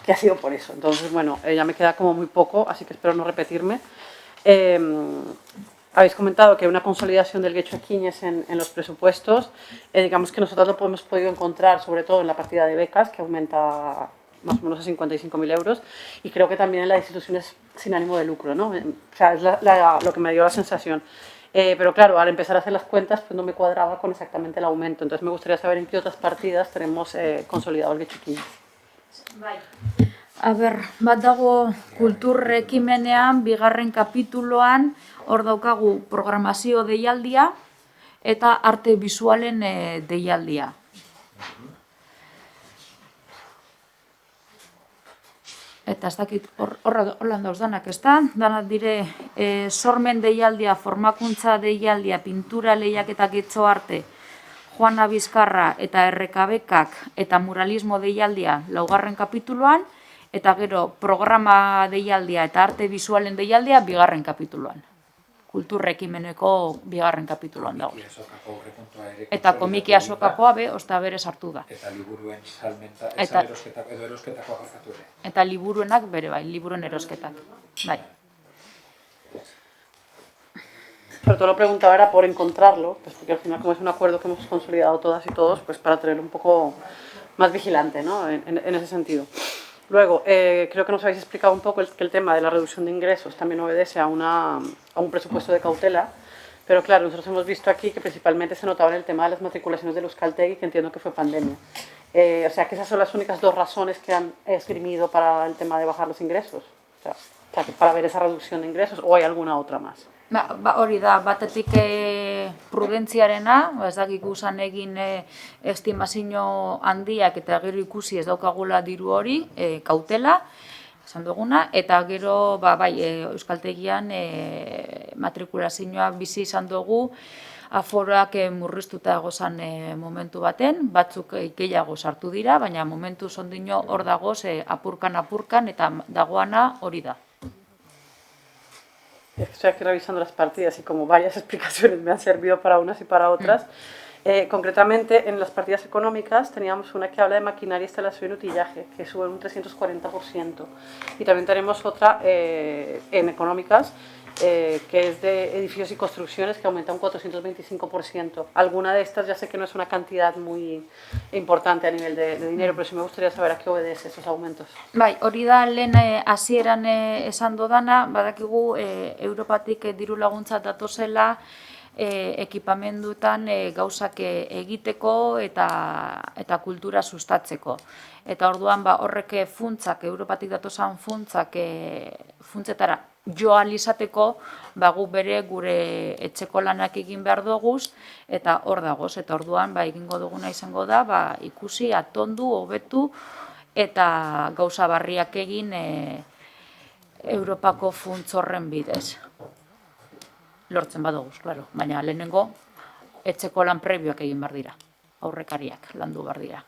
Speaker 4: ha sido por eso. Entonces, bueno, ya me queda como muy poco, así que espero no repetirme. Habéis comentado que hay una consolidación del Getxo Ekinez en los presupuestos. Digamos que nosotros lo hemos podido encontrar, sobre todo en la partida de becas, que aumenta más o menos a 55.000 euros, y creo que también en las instituciones sin ánimo de lucro, ¿no? O sea, es lo que me dio la sensación. Pero claro, al empezar a hacer las cuentas, pues no me cuadraba con exactamente el aumento. Entonces me gustaría saber en qué otras partidas tenemos consolidado el Getxo Ekinez.
Speaker 1: A ber, bat dago kultur ekimenean, bigarren kapituloan, hor daukagu programazio deialdia eta arte bisualen deialdia. Eta ez dakit, horlan dauz danak, ez da? Danak dire, sormen deialdia, formakuntza deialdia, pintura lehiaketak Getxo Arte, Juana Bizkarra eta errekabekak eta muralismo deialdia laugarren kapituloan, eta gero programa deialdia eta arte bisualen deialdia bigarren kapituloan. Kultur ekimeneko bigarren kapituloan dago. Eta komiki azokakoa osta bere sartu da.
Speaker 5: Eta liburuen salmenta, edo erosketako agafatu ere.
Speaker 1: Eta liburuenak bere bai, liburuen erosketak. Bai.
Speaker 4: Sobre todo lo preguntaba era por encontrarlo, pues porque al final como es un acuerdo que hemos consolidado todas y todos, pues para tenerlo un poco más vigilante, ¿no? En ese sentido. Luego, creo que nos habéis explicado un poco que el tema de la reducción de ingresos también obedece a un presupuesto de cautela. Pero claro, nosotros hemos visto aquí que principalmente se notaba en el tema de las matriculaciones del Euskaltegi, que entiendo que fue pandemia. O sea, que esas son las únicas dos razones que han esgrimido para el tema de bajar los ingresos. O sea, que para ver esa reducción de ingresos, o hay alguna otra más.
Speaker 1: Hori da, batetik prudentziarena, ez dakik usan egin estimazio handiak eta gero ikusi ez daukagula diru hori, kautela, esan duguna, eta gero bai, Euskaltegian matrikulazioa bizi izan dugu, aforoak murriztuta egozan momentu baten, batzuk gehiago sartu dira, baina momentu sondino hor dagoz apurkan eta dagoana hori da.
Speaker 4: Estoy aquí revisando las partidas y como varias explicaciones me han servido para unas y para otras. Concretamente, en las partidas económicas teníamos una que habla de maquinaria, instalación y utillaje, que sube un 340%. Y también tenemos otra en económicas, que es de edificios y construcciones, que aumenta un 425%. Alguna de estas ya sé que no es una cantidad muy importante a nivel de dinero, pero sí me gustaría saber a qué obedece esos aumentos.
Speaker 1: Bai, hori da lehen hasieran esan dodana, badakigu Europatik diru laguntza datozela ekipamenduetan gauzak egiteko eta kultura sustatzeko. Eta orduan horrek funtzak, Europatik datozan funtzetara joan izateko, gu bere gure etxeko lanak egin behar duguz, eta hor dagoz, eta orduan egingo duguna izango da, ikusi, atondu, hobetu, eta gauza barriak egin Europako funtz horren bidez. Lortzen badoguz, claro, baina lehenengo etxeko lan prebioak egin behar dira, aurrekariak landu behar dira.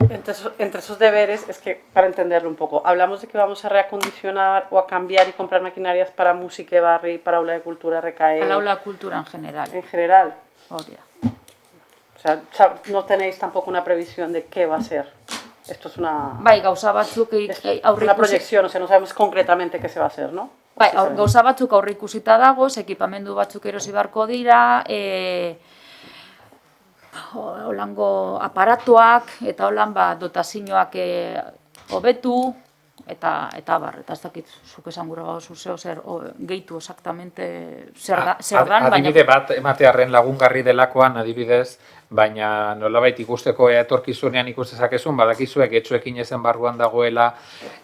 Speaker 4: Entre esos deberes, es que para entenderlo un poco, hablamos de que vamos a reacondicionar o a cambiar y comprar maquinarias para música barri, para aula de cultura, RKE.
Speaker 1: Para aula de cultura en general.
Speaker 4: En general.
Speaker 1: Hori da.
Speaker 4: O sea, no tenéis tampoco una previsión de qué va a ser. Esto es una...
Speaker 1: Bai, gauza batzuk
Speaker 4: una proyección, o sea, no sabemos concretamente qué se va a hacer, ¿no?
Speaker 1: Bai, gauza batzuk aurreikusita dagoz, ekipamendu batzuk erosi beharko dira, holango aparatuak eta holan dotazioak hobetu eta ez dakit zuk esan gura gauzu zer gehitu exactamente zer dan, baina...
Speaker 5: Adibide bat ematearren lagungarri delakoan adibidez, baina nolabait ikusteko etorkizunean ikustezakezun, badakizuek etxuekin ezen barruan dagoela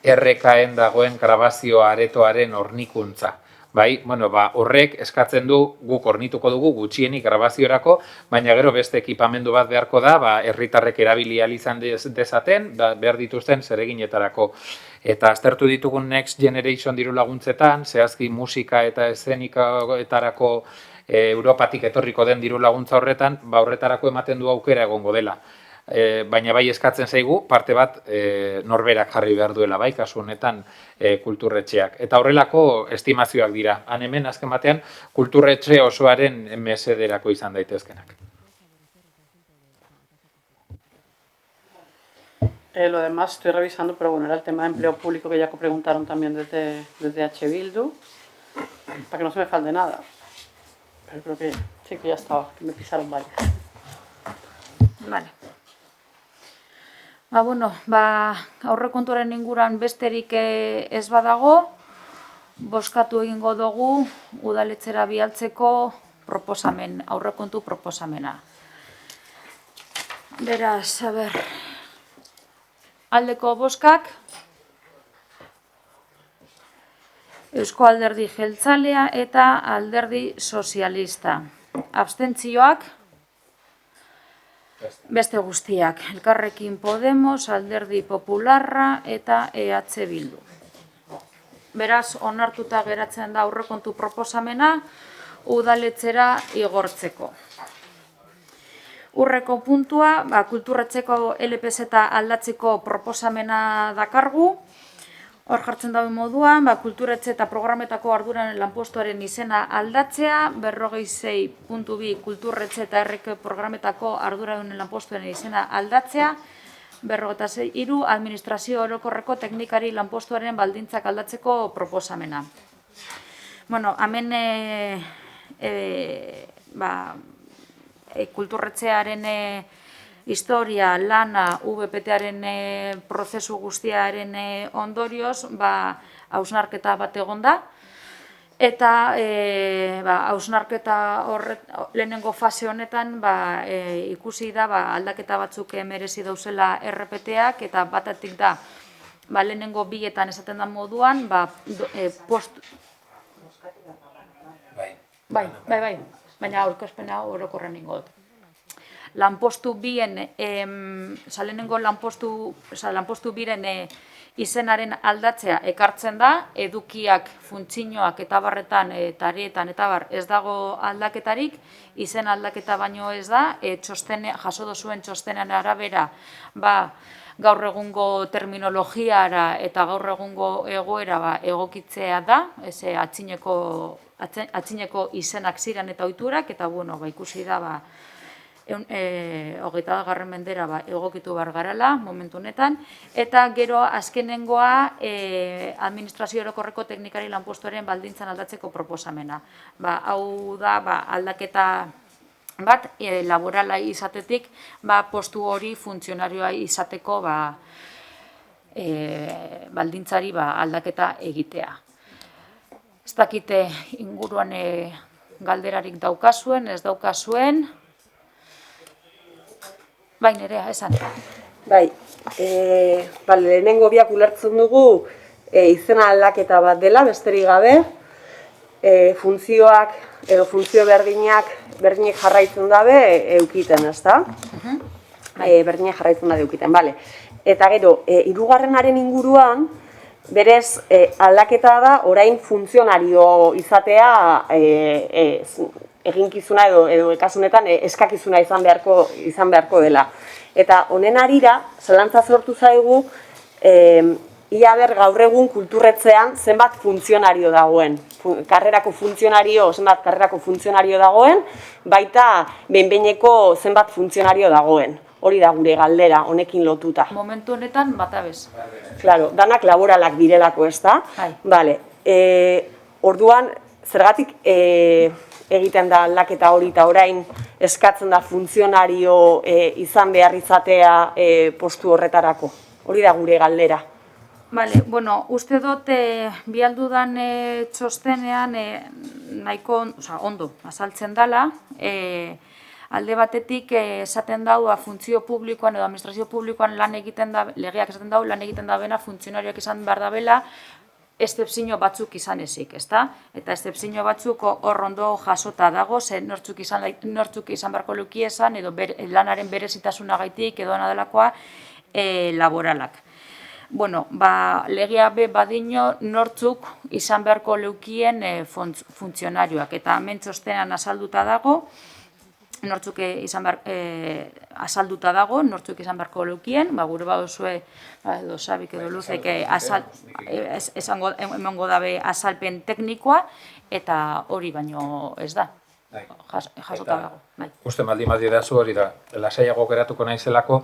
Speaker 5: RKen dagoen grabazio aretoaren hornikuntza. Bai, horrek eskatzen du guk hornituko dugu gutxienik grabaziorako, baina gero beste ekipamendu bat beharko da, herritarrek erabili ahal izan dezaten, behar dituzten zereginetarako. Eta aztertu ditugun Next Generation diru laguntzetan, zehazki musika eta eszenikaetarako Europatik etorriko den diru laguntza horretan, horretarako ematen du aukera egongo dela. Baina bai eskatzen zaigu, parte bat norberak jarri behar duela, bai, kasu honetan kulturretxeak. Eta horrelako estimazioak dira. Han hemen, azken batean, kulturretxe osoaren mesederako izan daitezkenak.
Speaker 4: Lo demás estoy revisando, pero bueno, era el tema de empleo público que ya preguntaron también desde H. Bildu, para que no se me falte nada. Pero creo que sí que ya estaba, que me pisaron varias.
Speaker 1: Vale. Aurrekontuaren inguran besterik ez badago, bozkatu egingo dugu udaletxera bialtzeko aurrekontu proposamena. Beraz, aldeko bozkak, Eusko Alderdi Jeltzalea eta Alderdi Sozialista. Abstentzioak, beste guztiak, Elkarrekin Podemos, Alderdi Popularra eta EH Bildu. Beraz, onartuta geratzen da aurrekontu proposamena udaletxera igortzeko. Urreko puntua, kulturretxeko LPZ aldatzeko proposamena dakargu. Hor jartzen dauen moduan, kulturretxe eta programetako arduraren lanpostuaren izena aldatzea, 46.2 kulturretxe eta RK programetako arduraren lanpostuaren izena aldatzea, 46.3 administrazio orokorreko teknikari lanpostuaren baldintzak aldatzeko proposamena. Hemen kulturretxearen historia, lana, VPT-aren prozesu guztiaren ondorioz, hausnarketa bat egon da, Eta hausnarketa lehenengo fase honetan ikusi da aldaketa batzuk merezi dauzela RPT-ak, eta batetik da lehenengo bietan esaten da moduan baina aurkezpena orokorren ingo dut. Lanpostu bien, lehenengo lanpostu biren izenaren aldatzea ekartzen da, edukiak, funtzioak eta barretan, tarietan eta bar ez dago aldaketarik, izen aldaketa baino ez da, jaso dozuen txostenean arabera, gaur egungo terminologiara eta gaur egungo egoera egokitzea da, atzineko izenak ziren eta ohiturak, eta ikusi da, 21. mendera egokitu behar garela, momentu honetan, eta gero azkenengoa administrazio orokorreko teknikari lanpostuaren baldintzan aldatzeko proposamena. Hau da aldaketa bat laborala izatetik postu hori funtzionarioa izateko baldintzari aldaketa egitea. Ez dakite inguruan galderarik daukazuen, ez daukazuen. Bai, Nerea, esan.
Speaker 3: Bai, lehenengo biak ulertzen dugu izena aldaketa bat dela, besterik gabe, funtzioak edo funtzio berdinek jarraitzen dabe eukiten, ez da? Berdinek jarraitzen dabe eukiten, bale. Eta gero, hirugarrenaren inguruan, berez aldaketa da orain funtzionario izatea eginkizuna edo ekasunetan eskakizuna izan beharko dela. Eta honen arira, zalantza sortu zaigu, ia gaur egun kulturretzean zenbat funtzionario dagoen. Zenbat karrerako funtzionario dagoen, baita behin-behineko zenbat funtzionario dagoen. Hori da gure galdera, honekin lotuta.
Speaker 1: Momentu honetan bata bez.
Speaker 3: Claro, danak laboralak direlako, ez da? Bale, orduan, zergatik egiten da aldaketa hori eta orain eskatzen da funtzionario izan behar izatea postu horretarako. Hori da gure galdera.
Speaker 1: Bale, uste dut bialdudan txostenean nahiko ondo azaltzen dela. Alde batetik esaten dau funtzio publikoan edo administrazio publikoan lan egiten da, legeak esaten dau lan egiten da bena funtzionarioak izan behar da bela, eszepzio batzuk izan ezik, ezta? Eta eszepzio batzuk hor ondo jasota dago, ze nortzuk izan beharko luki esan, edo lanaren berezitasunagaitik edo anadelakoa laboralak. Legea be badino nortzuk izan beharko lukien funtzionarioak, eta hemen txostenean azalduta dago, nortzuk izan beharko lukien, gure baduzue, edo Sabik edo Luzek emango dabe azalpen teknikoa, eta hori baino ez da, jasota dago.
Speaker 5: Uste baldin badirazu hori da, lasaiago geratuko naizelako,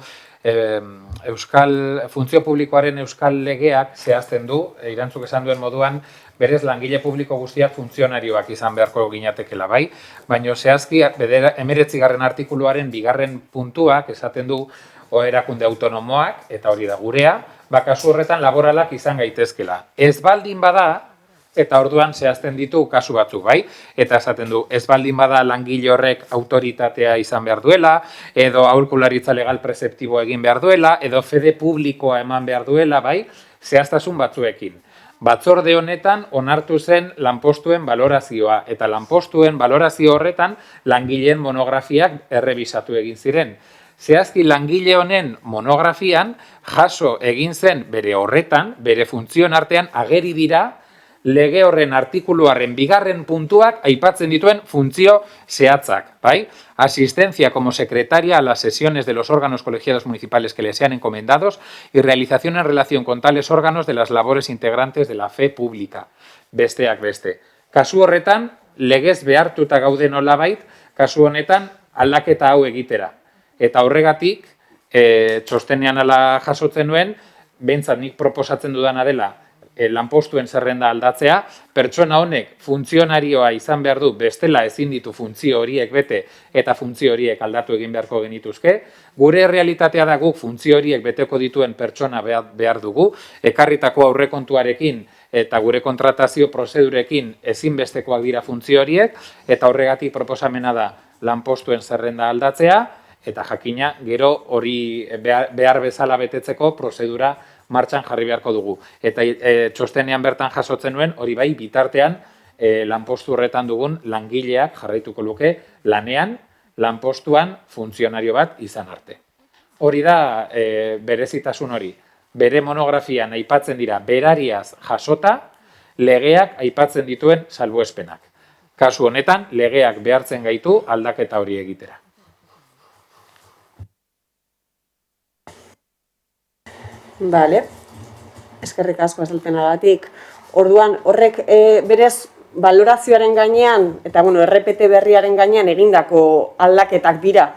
Speaker 5: funtzio publikoaren euskal legeak zehazten du, irantzuk esan duen moduan, berez langile publiko guztiak funtzionarioak izan beharko ginatekela, bai? Baina zehazki, 19. artikuluaren 2. puntuak esaten du erakunde autonomoak, eta hori da gurea, kasu horretan laboralak izan gaitezkela. Ez baldin bada, eta orduan zehazten ditu kasu batzuk, bai? Eta esaten du, ez baldin bada langile horrek autoritatea izan behar duela, edo aholkularitza legal prezeptibo egin behar duela, edo fede publikoa eman behar duela, bai? Zehaztasun batzuekin. Batzorde honetan onartu zen lanpostuen balorazioa, eta lanpostuen balorazio horretan langileen monografiak errebisatu egin ziren. Zehazki langile honen monografian jaso egin zen bere horretan, bere funtzioen artean ageri dira lege horren artikuluaren 2. puntuak aipatzen dituen funtzio zehatzak, bai? Asistencia como secretaria a las sesiones de los órganos colegiados municipales que le sean encomendados y realización en relación con tales órganos de las labores integrantes de la fe pública. Besteak beste. Kasu horretan, legez behartuta gaude nolabait, kasu honetan aldaketa hau egitera. Eta horregatik, txostenean ala jasotzen nuen, behintzat nik proposatzen dudana dela, lanpostuen zerrenda aldatzea, pertsona honek funtzionarioa izan behar du, bestela ezin ditu funtzio horiek bete eta funtzio horiek aldatu egin beharko genituzke. Gure realitatea da guk funtzio horiek beteko dituen pertsona behar dugu, ekarritako aurrekontuarekin eta gure kontratazio prozedurekin ezinbestekoak dira funtzio horiek, eta horregatik proposamena da lanpostuen zerrenda aldatzea, eta jakina gero hori behar bezala betetzeko prozedura martxan jarri beharko dugu. Eta txostenean bertan jasotzen nuen, hori bai bitartean lanpostu horretan dugun langileak jarraituko luke lanean, lanpostuan funtzionario bat izan arte. Hori da berezitasun hori. Bere monografian aipatzen dira berariaz jasota, legeak aipatzen dituen salbuespenak. Kasu honetan, legeak behartzen gaitu aldaketa hori egitera.
Speaker 3: Bale, eskerrik asko azalpenagatik. Orduan, horrek berez balorazioaren gainean, eta RPT berriaren gainean egindako aldaketak dira,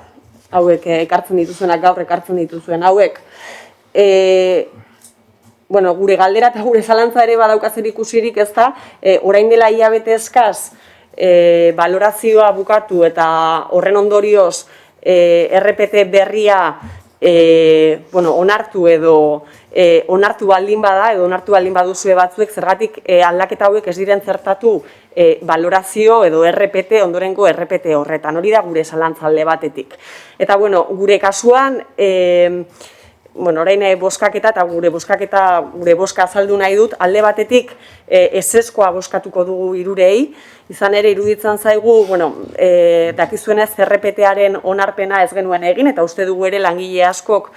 Speaker 3: hauek ekartzen dituzuenak, gaur ekartzen dituzuen hauek. Gure galdera eta gure zalantza ere badaukazer ikusirik ez da, orain dela hilabete eskaz, balorazioa bukatu eta horren ondorioz RPT berria onartu edo onartu baldin bada edo onartu baldin baduzue batzuek zergatik aldaketa hauek ez diren zertatu balorazio edo RPT ondorengo RPT horretan. Hori da gure zalantza alde batetik. Eta gure kasuan orain bozkaketa eta gure bozka azaldu nahi dut, alde batetik ezezkoa bozkatuko dugu hirurei, izan ere iruditzen zaigu, dakizuenez RPT-aren onarpena ez genuen egin, eta uste dugu ere langile askok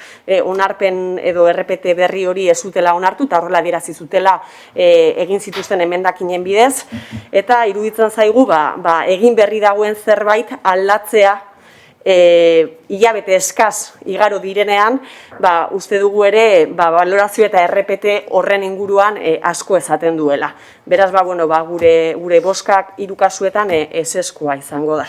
Speaker 3: onarpen edo RPT berri hori ez zutela onartu, eta horrela adierazi zutela egin zituzten emendakinen bidez, eta iruditzen zaigu egin berri dagoen zerbait aldatzea hilabete eskaz igaro direnean, uste dugu ere balorazio eta RPT horren inguruan asko esaten duela. Beraz, gure bozkak hiru kasuetan ezezkoa izango da.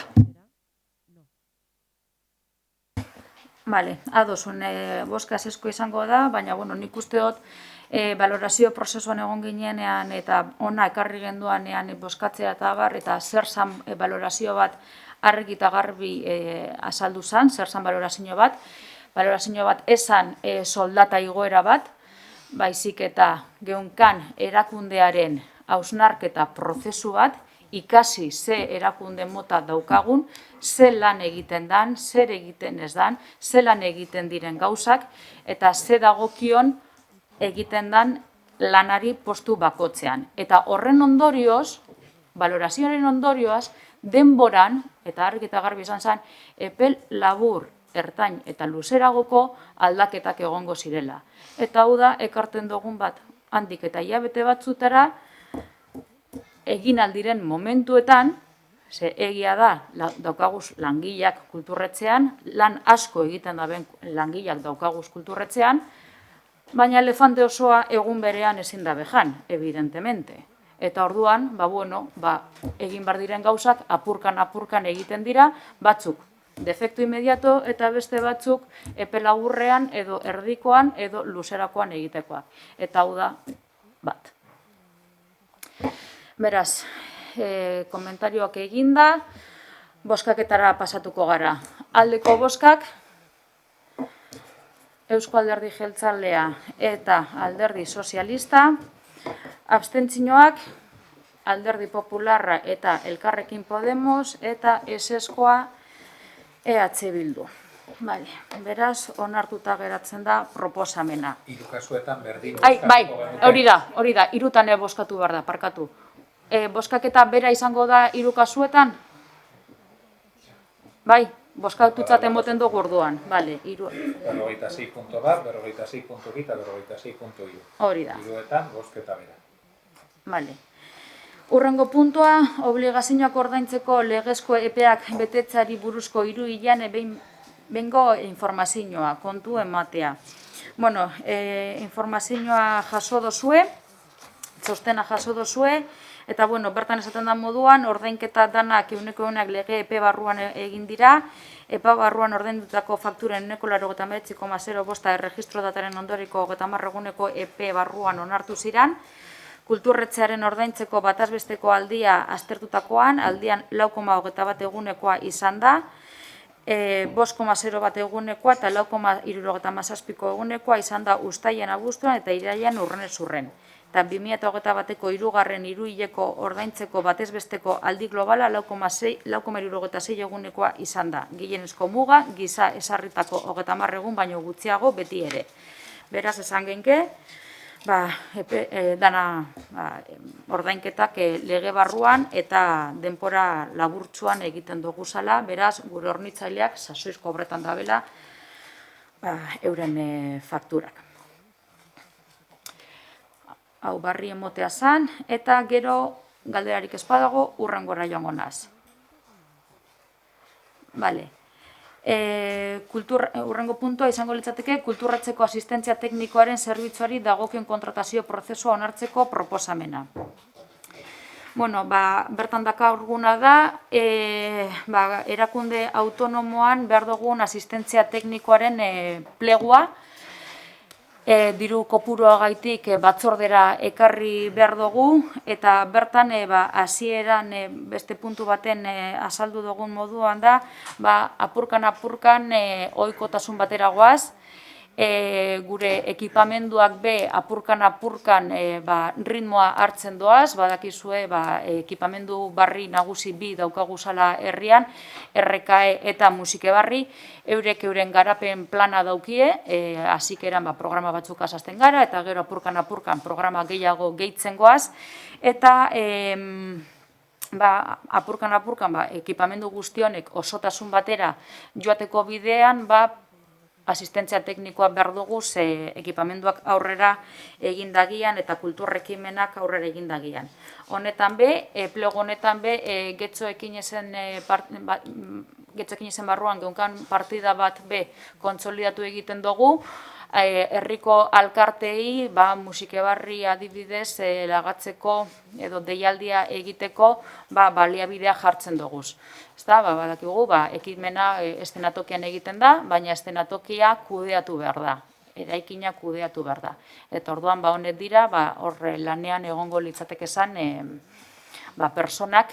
Speaker 1: Bale, adosun bozka ezezkoa izango da, baina nik uste dut balorazio prozesuan egon ginenean eta ona ekarri genduanean bozkatzea eta abar, eta zer zan balorazio bat argi eta garbi azaldu zen, zer zan balorazio bat. Balorazio bat esan soldata igoera bat, baizik eta geunkan erakundearen hausnarketa prozesu bat, ikasi ze erakunde mota daukagun, ze lan egiten dan, zer egiten ez dan, ze lan egiten diren gauzak, eta ze dagokion egiten dan lanari postu bakotzean. Eta horren ondorioz, balorazioaren ondorioz, denboran, eta argi eta garbi izan zen, epel labur, ertain eta luzeragoko aldaketak egongo zirela. Eta hau da, ekarten dugun bat, handik eta hilabete batzutara, egin aldiren momentuetan, ze egia da, daukaguz langileak kulturretzean, lan asko egiten da ben langileak daukaguz kulturretzean, baina elefante osoa egun berean ezin da bejan, evidentemente. Eta orduan, egin behar diren gauzak apurkan egiten dira, batzuk defektu inmediato eta beste batzuk epe laburrean edo erdikoan edo luzerakoan egitekoak. Eta hau da, bat. Beraz, komentarioak eginda, bozkaketara pasatuko gara. Aldeko bozkak, Eusko Alderdi Jeltzalea eta Alderdi Sozialista, abstentzioak Alderdi Popularra eta Elkarrekin Podemos eta ezezkoa EH Bildu. Beraz, onartuta geratzen da proposamena.
Speaker 5: Hiru kasuetan berdin.
Speaker 1: Hori da, hirutan bozkatu behar da, parkatu. Bozkaketa bera izango da hiru kasuetan? Bai, bozkatutzat emoten dugu orduan.
Speaker 5: 46.1, 46.2 eta 46.3.
Speaker 1: Hori da.
Speaker 5: Hiruetan bozketa bera.
Speaker 1: Urrengo puntua, obligazioak ordaintzeko legezko epeak betetzari buruzko 3 hilean bengo informazioa, kontu ematea. Informazioa jaso dozue, txostena jaso dozue, eta bertan esaten da moduan, ordainketa danak euneko lege epe barruan egin dira, epe barruan ordaindutako fakturen euneko 89,05 erregistro dataren ondoriko 30 eguneko epe barruan onartu ziran, kulturretzearen ordaintzeko batazbesteko aldia aztertutakoan, aldian 4,21 egunekoa izan da, 5,01 egunekoa eta 4,77 egunekoa izan da uztailean abuztuan eta irailean urrenez urren. eta 2021ko 3. hiruhileko ordaintzeko batezbesteko aldi globala 4,76 egunekoa izan da. Gehienezko muga, giza esarritako 30 egun baino gutxiago beti ere. Beraz, esan genke, dana ordainketak lege barruan eta denpora laburtsuan egiten duguzala, beraz, gure hornitzaileak sasoizko obretan dabela euren fakturak. Hau barri emotea zan, eta gero galderarik espadago urrengora joango naz. Bale. Urrengo puntua izango litzateke kulturratzeko asistentzia teknikoaren zerbitzuari dagokion kontratazio prozesua onartzeko proposamena. Bueno, bertan dakarguna da, erakunde autonomoan behar dugun asistentzia teknikoaren plegua, diru kopuruagaitik batzordera ekarri behar dugu, eta bertan hasieran beste puntu baten azaldu dugun moduan da, apurkan ohikotasun batera goaz, gure ekipamenduak apurkan ritmoa hartzen doaz, badakizue ekipamendu barri nagusi bi daukaguzala herrian, RKE eta musike barri, euren garapen plana daukie, hasikeran programa batzuk azazten gara, eta gero apurkan programa gehiago gehitzen goaz, eta apurkan ekipamendu guztionek osotasun batera joateko bidean, asistentzia teknikoa behar dugu ze ekipamenduak aurrera egindagian eta kulturrekimenak aurrera egindagian. Honetan plego honetan getxo ekin ezen barruan geunkan partida bat kontsolidatu egiten dugu, herriko alkartei musike barri adibidez lagatzeko edo deialdia egiteko baliabidea jartzen duguz. Badakigu, ekimena eszenatokian egiten da, baina eszenatokia kudeatu behar da, eraikina kudeatu behar da. Eta orduan honet dira, horre lanean egongo litzateke zan, personak,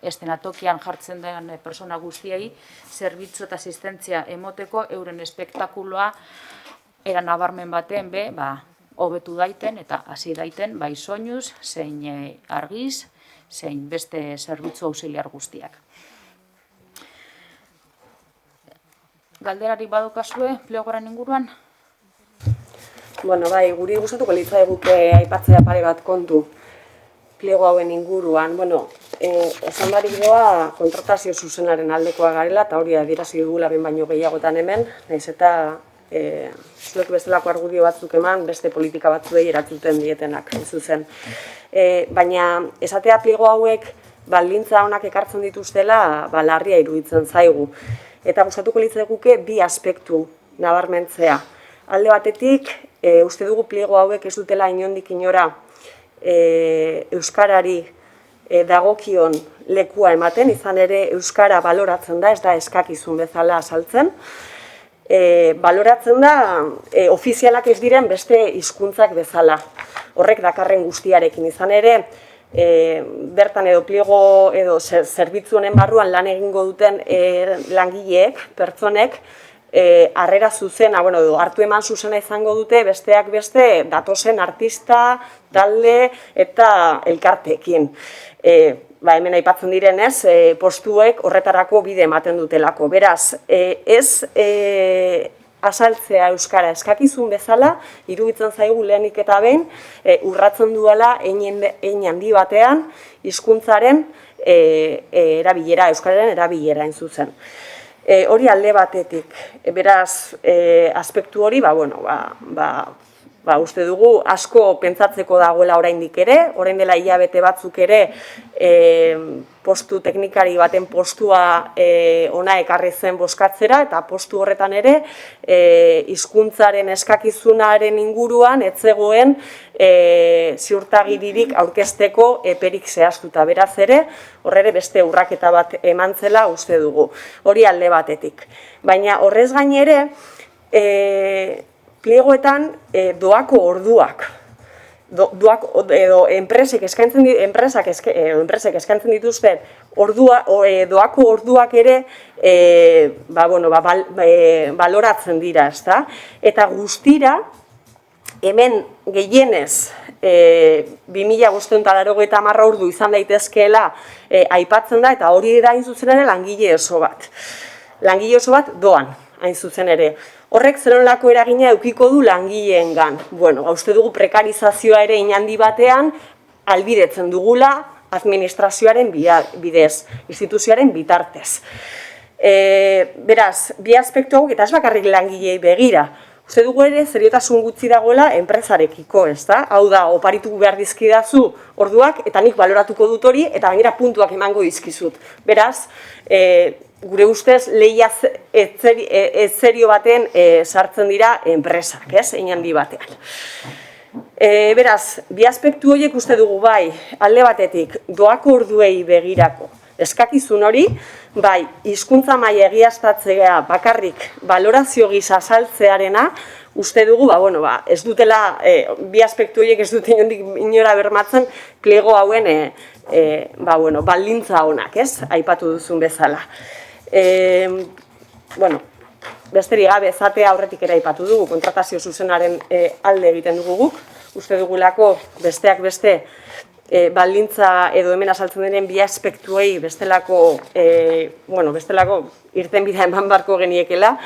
Speaker 1: eszenatokian jartzen den persona guztiei, zerbitzu eta asistentzia emoteko euren espektakuloa era nabarmen baten hobetu daiten eta hasi daiten bai soinuz, zein argiz, zein beste zerbitzu auxiliar guztiak. Galderarik badukazue plegoaren inguruan?
Speaker 3: Bueno, guri gustatuko litzaiguke aipatzea pare bat kontu pliego hauen inguruan. Bueno, esan barik doa kontratazio zuzenaren aldekoa garela, eta hori adierazi dugula behin baino gehiagotan hemen, nahiz eta zuek bestelako argudio batzuk eman, beste politika batzuei erantzuten dietenak, zuzen. Baina esatea pliego hauek baldintza onak ekartzen dituztela larria iruditzen zaigu. Eta gustatuko litzaiguke bi aspektu nabarmentzea. Alde batetik, uste dugu pliego hauek ez dutela inondik inora euskarari dagokion lekua ematen, izan ere euskara baloratzen da, ez da eskakizun bezala azaltzen. Baloratzen da ofizialak ez diren beste hizkuntzak bezala. Horrek dakarren guztiarekin, izan ere bertan edo pliego edo zerbitzu honen barruan lan egingo duten langileek, pertsonek, harrera zuzena, edo hartu eman zuzena izango dute besteak beste datozen artista, talde eta elkarteekin. Hemen aipatzen direnez, postuek horretarako bide ematen dutelako. Beraz, ez azaltzea euskara eskakizun bezala, iruditzen zaigu lehenik eta behin, urratzen duela hein handi batean hizkuntzaren erabilera, euskararen erabilera zuzen. Hori alde batetik, beraz, aspektu hori, uste dugu asko pentsatzeko dagoela oraindik ere, orain dela hilabete batzuk ere postu teknikari baten postua ona ekarri zen bozkatzera, eta postu horretan ere hizkuntzaren eskakizunaren inguruan ez zegoen ziurtagiririk aurkezteko eperik zehaztuta. Beraz ere, horre beste urraketa bat eman zela uste dugu. Hori alde batetik. Baina horrez gain ere, pliegoetan doako orduak, edo enpresek eskaintzen dituzten doako orduak ere baloratzen dira, ezta? Eta guztira, hemen gehienez 2580 ordu izan daitezkeela aipatzen da, eta hori da hain zuzen ere langile oso bat. Langile oso bat doan, hain zuzen ere. Horrek zer-nolako eragina edukiko du langileengan. Bueno, uste dugu prekarizazioa ere inhandi batean ahalbidetzen dugula administrazioaren bidez, instituzioaren bitartez. Beraz, bi aspektu hauek, eta ez bakarrik langilei begira. Uste dugu ere, seriotasun gutxi dagoela enpresarekiko, ez da? Hau da, oparitu behar dizkidazu orduak, eta nik baloratuko dut hori, eta gainera puntuak emango dizkizut. Beraz, gure ustez, lehia ez serio baten sartzen dira enpresak, ez? Einhandi batean. Beraz, bi aspektu horiek uste dugu bai, alde batetik, doako orduei begirako eskakizun hori, bai, hizkuntza maila egiaztatzea bakarrik balorazio gisa azaltzearena, uste dugu, ez dutela, bi aspektu horiek ez dute inora bermatzen, pliego hauen, baldintza honak, ez? Aipatu duzun bezala. Besterik gabe, zatea aurretik ere aipatu dugu, kontratazio zuzenaren alde egiten dugu guk, uste dugulako besteak beste baldintza edo hemen azaltzen denen bi aspektuei bestelako irtenbidea eman barko geniekela,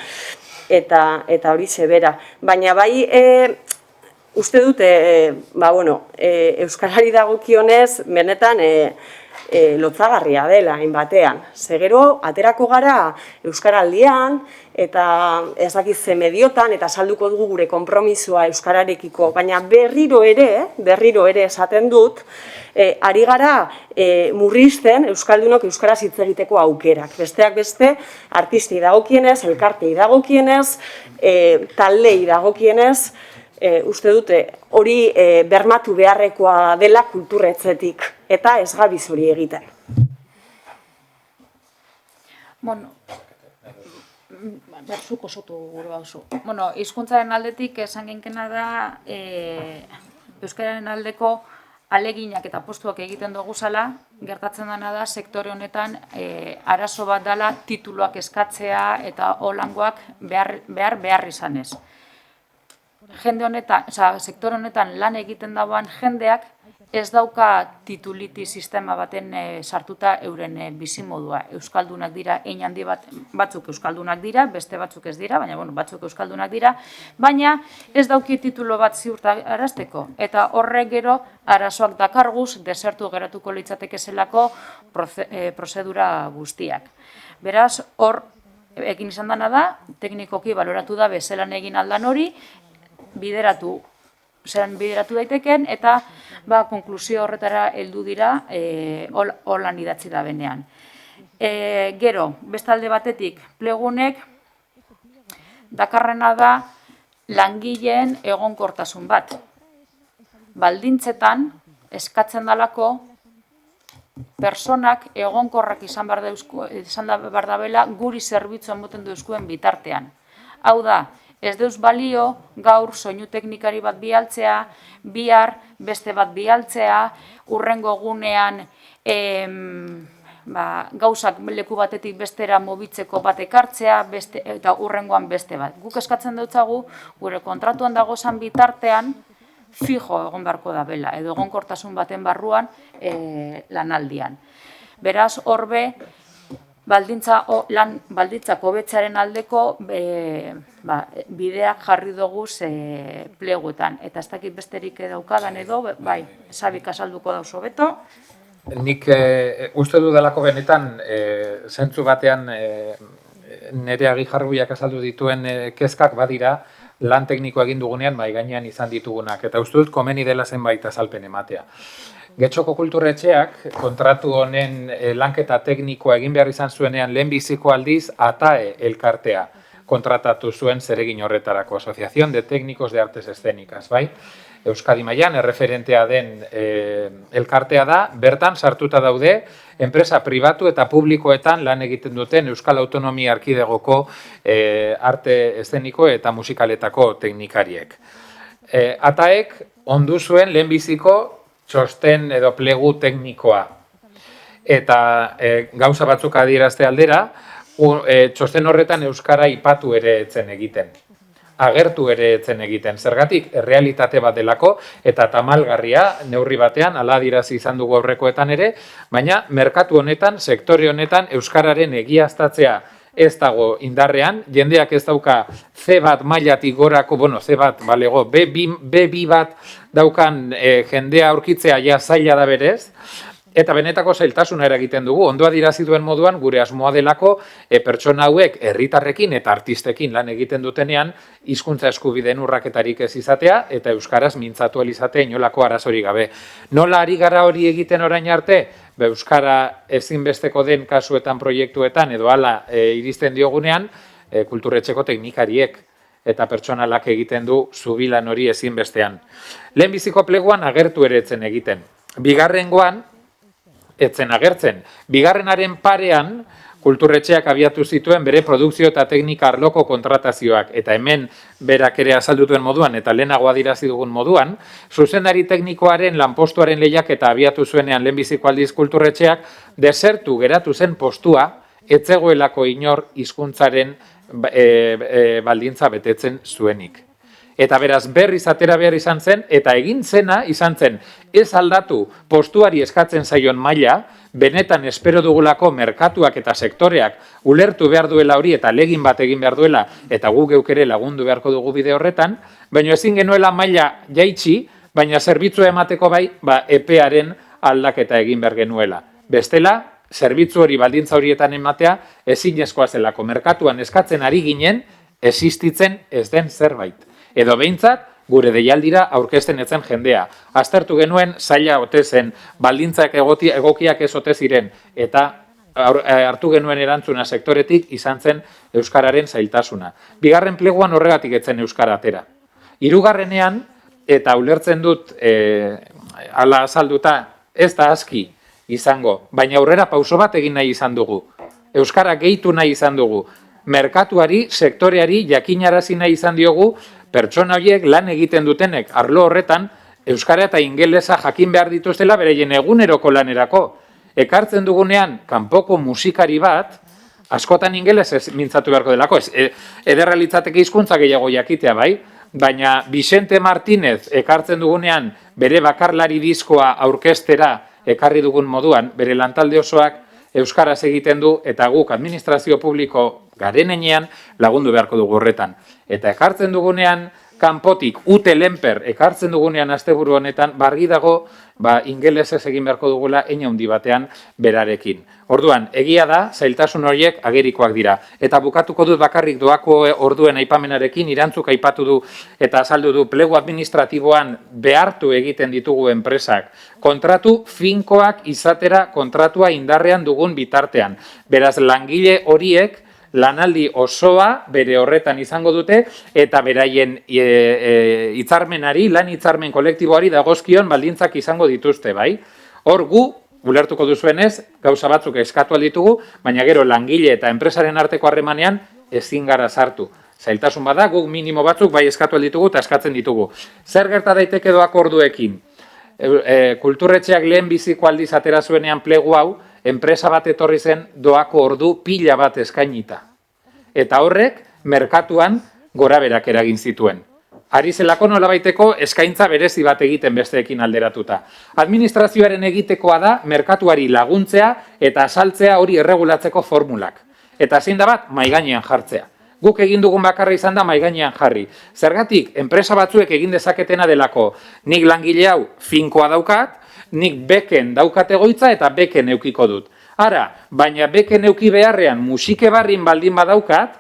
Speaker 3: eta hori zebera. Baina bai, uste dute, euskarari dagokionez, benetan lotzagarria dela, hainbatean. Zegero, aterako gara euskaraldian, eta ez dakit ze mediotan, eta salduko dugu gure konpromisoa euskararekiko, baina berriro ere esaten dut, ari gara murrizten euskaldunok euskaraz hitz egiteko aukerak. Besteak beste, artistei dagokienez, elkartei dagokienez, taldei dagokienez, uste dute hori bermatu beharrekoa dela kulturretzetik, eta ez gabiz hori egiten.
Speaker 1: Berzuko sotu gure bauzu. Hizkuntzaren aldetik esan genkena da euskararen aldeko aleginak eta postuak egiten dugu zala, gertatzen dena da sektore honetan arazo bat dela tituluak eskatzea eta holangoak behar izanez. Jende honetan, sektore honetan lan egiten dagoan jendeak ez dauka tituliti sistema baten sartuta euren bizimodua. Euskaldunak dira, hein handi batzuk euskaldunak dira, beste batzuk ez dira, baina batzuk euskaldunak dira, baina ez dauki titulo bat ziurtarazteko. Eta horrek gero arazoak dakarguz, desertu geratuko litzateke zelako prozedura guztiak. Beraz, hor egin izan dena da, teknikoki baloratu da bezelan egin aldan hori, bideratu daiteken, eta konklusio horretara heldu dira holan idatzi da benean. Gero, beste alde batetik, plegunek dakarrena da langileen egonkortasun bat. Baldintzetan, eskatzen dalako, personak egonkorrak izan behar dabela guri zerbitzu emoten duzkuen bitartean. Hau da, ez deuz balio gaur soinu teknikari bat bialtzea, bihar beste bat bialtzea, urrengo gunean gauzak leku batetik bestera mobitzeko bat ekartzea, eta urrengoan beste bat. Guk eskatzen dutzagu, gure kontratuan dagozan bitartean, fijo egon beharko da bela, edo egonkortasun baten barruan lanaldian. Beraz, horbe, baldintzak hobetzearen aldeko bideak jarri dugu pleguetan. Eta ez dakit besterik daukadan edo, bai, Sabik azalduko dauz hobeto.
Speaker 5: Nik uste dudalako benetan, zentzu batean nire Agijarrubiak azaldu dituen kezkak badira, lan tekniko egin dugunean mai gainean izan ditugunak, eta uste dut komeni dela zenbait azalpen ematea. Getxoko kulturretxeak kontratu honen lanketa teknikoa egin behar izan zuenean lehenbiziko aldiz ATAE elkartea kontratatu zuen zeregin horretarako, Asociación de Técnicos de Artes Escénicas, bai? Euskadi mailan erreferentea den elkartea da, bertan sartuta daude enpresa pribatu eta publikoetan lan egiten duten Euskal Autonomia Erkidegoko arte eszeniko eta musikaletako teknikariek. ATAEk ondu zuen lehenbiziko txosten edo plegu teknikoa. Eta gauza batzuk adierazte aldera, txosten horretan euskara ipatu ere etzen egiten. agertu ere etzen egiten. Zergatik, errealitate bat delako eta tamalgarria neurri batean, ala adierazi izan dugu aurrekoetan ere, baina merkatu honetan, sektore honetan, euskararen egiaztatzea ez dago indarrean, jendeak ez dauka C1 mailatik gorako, bueno, C1, balego, B2 bat daukan jendea aurkitzea ja zaila da berez, eta benetako zailtasuna eragiten dugu. Ondo adierazi duen moduan, gure asmoa delako pertsona hauek herritarrekin eta artistekin lan egiten dutenean, hizkuntza eskubideen urraketarik ez izatea, eta euskaraz mintzatu izatea inolako arazorik gabe. Nola ari gara hori egiten orain arte? Euskara ezinbesteko den kasuetan, proiektuetan, edo hala iristen diogunean, kulturretxeko teknikariek eta pertsonalak egiten du zubilan hori ezinbestean. Lehenbiziko pleguan agertu ere etzen egiten. Bigarrengoan, etzen agertzen. Bigarrenaren parean, kulturretxeak abiatu zituen bere produkzio eta teknika arloko kontratazioak, eta hemen berak ere azaldutuen moduan, eta lehenago adirazi dugun moduan, zuzendari teknikoaren lanpostuaren lehiak eta abiatu zuenean lehenbiziko aldiz kulturretxeak, desertu geratu zen postua, etzegoelako inor hizkuntzaren baldintza betetzen zuenik. Eta beraz berriz atera behar izan zen, eta egin zena izan zen, ez aldatu postuari eskatzen zaion maila, benetan espero dugulako merkatuak eta sektoreak ulertu behar duela hori eta legin bat egin behar duela, eta gu geuk ere lagundu beharko dugu bide horretan, baina ezin genuela maila jaitsi, baina zerbitzua emateko bai, epearen aldaketa egin behar genuela. Bestela, zerbitzu hori baldintza horietan ematea, ezinezkoa zelako merkatuan eskatzen ari ginen, existitzen ez den zerbait. Edo behintzat, gure deialdira aurkezten etzen jendea. Aztertu genuen zaila ote zen, baldintzak egokiak ez ote ziren, eta hartu genuen erantzuna sektoretik izan zen euskararen zailtasuna. Bigarren pleguan horregatik etzen euskara atera. Hirugarrenean, eta ulertzen dut, ala azalduta, ez da aski izango, baina aurrera pauso bat egin nahi izan dugu. Euskara gehitu nahi izan dugu. Merkatuari, sektoreari jakinarazi nahi izan diogu, pertsona horiek lan egiten dutenek arlo horretan, euskara eta ingelesa jakin behar dituztela bereien eguneroko lanerako. Ekartzen dugunean, kanpoko musikari bat, askotan ingeles ez mintzatu beharko delako, ederra litzateke hizkuntza gehiago jakitea bai, baina Vicente Martínez ekartzen dugunean bere bakarlari diskoa aurkestera ekarri dugun moduan, bere lantalde osoak euskaraz egiten du eta guk administrazio publiko garenean lagundu beharko dugu horretan. Eta ekartzen dugunean kanpotik ute lenper ekartzen dugunean asteburu honetan bargi dago ingelesez egin beharko dugula hein handi batean berarekin. Orduan, egia da, zailtasun horiek agerikoak dira. Eta bukatuko dut bakarrik doako orduen aipamenarekin, irantzuk aipatu du eta azaldu du plegu administratiboan behartu egiten ditugu enpresak. Kontratu finkoak izatera kontratua indarrean dugun bitartean. Beraz, langile horiek lanaldi osoa bere horretan izango dute eta beraien hitzarmenari, lan hitzarmen kolektiboari dagozkion baldintzak izango dituzte, bai? Hor gu, ulertuko duzuenez, gauza batzuk eskatu alditugu, baina gero langile eta enpresaren arteko harremanean ezin gara sartu. Zailtasun bada, guk minimo batzuk bai eskatu alditugu eta eskatzen ditugu. Zer gerta daiteke doako orduekin? Kulturretxeak lehen biziko aldiz atera zuenean plegu hau, enpresa bat etorri zen doako ordu pila bat eskainita. Eta horrek, merkatuan goraberak eragin zituen. Ari zelako nolabaiteko eskaintza berezi bat egiten besteekin alderatuta. Administrazioaren egitekoa da merkatuari laguntzea eta asaltzea hori erregulatzeko formulak. Eta zein da bat, maigainean jartzea. Guk egin dugun bakarra izan da maigainean jarri. Zergatik, enpresa batzuek egin dezaketena delako, nik langile hau finkoa daukat, nik beken daukat egoitza eta beken eukiko dut. Ara, baina beken euki beharrean musike barrin baldin badaukat,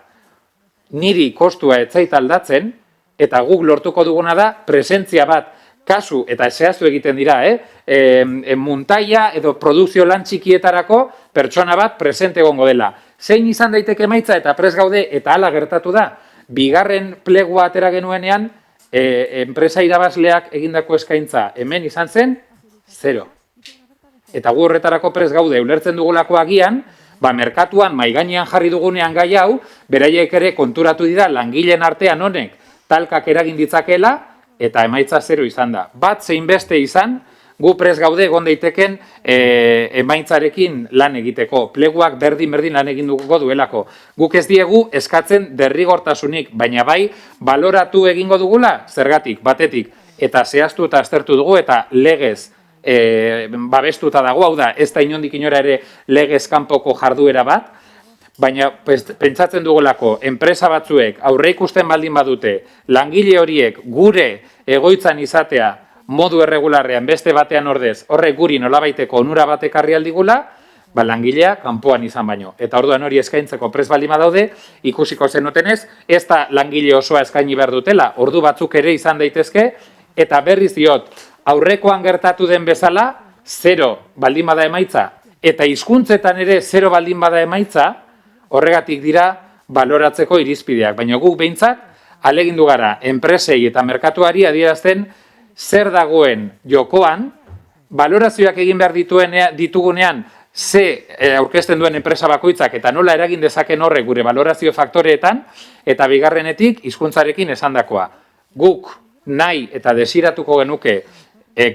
Speaker 5: niri kostua etzait aldatzen, eta guk lortuko duguna da presentzia bat, kasu, eta zehaztu egiten dira, muntaia edo produkzio lan txikietarako pertsona bat presente egongo dela. Zein izan daiteke emaitza eta prest gaude eta hala gertatu da. Bigarren plegua atera genuenean, enpresa irabazleak egindako eskaintza hemen izan zen, 0. Eta gu horretarako prest gaude ulertzen dugulako agian, merkatuan maigainean jarri dugunean gai hau, beraiek ere konturatu dira langileen artean honek talkak eragin ditzakela, eta emaitza 0 izan da. Bat zein beste izan, gu prest gaude egon daiteken emaitzarekin lan egiteko, pleguak berdin lan egin dugu duelako. Guk ez diegu eskatzen derrigortasunik, baina bai baloratu egingo dugula, zergatik, batetik, eta zehaztu eta aztertu dugu, eta legez babestuta dago, hau da, ez da inondik inora ere legez kanpoko jarduera bat, baina pentsatzen dugulako, enpresa batzuek aurre ikusten baldin badute, langile horiek gure egoitzan izatea modu erregularrean beste batean ordez, horrek guri nolabaiteko onura bat ekarri aldigula, langilea kanpoan izan baino. Eta orduan hori eskaintzeko prest baldin badaude, ikusiko zenutenez, ez da langile osoa eskaini behar dutela, ordu batzuk ere izan daitezke, eta berriz diot, aurrekoan gertatu den bezala, 0 baldin bada emaitza, eta hizkuntzetan ere 0 baldin bada emaitza, horregatik dira baloratzeko irizpideak. Baina guk behintzat, alegindu gara, enpresei eta merkatuari adierazten zer dagoen jokoan, balorazioak egin behar ditugunean, ze aurkezten duen enpresa bakoitzak eta nola eragin dezaken horrek gure balorazio faktoreetan, eta bigarrenetik hizkuntzarekin esandakoa. Guk nahi eta desiratuko genuke,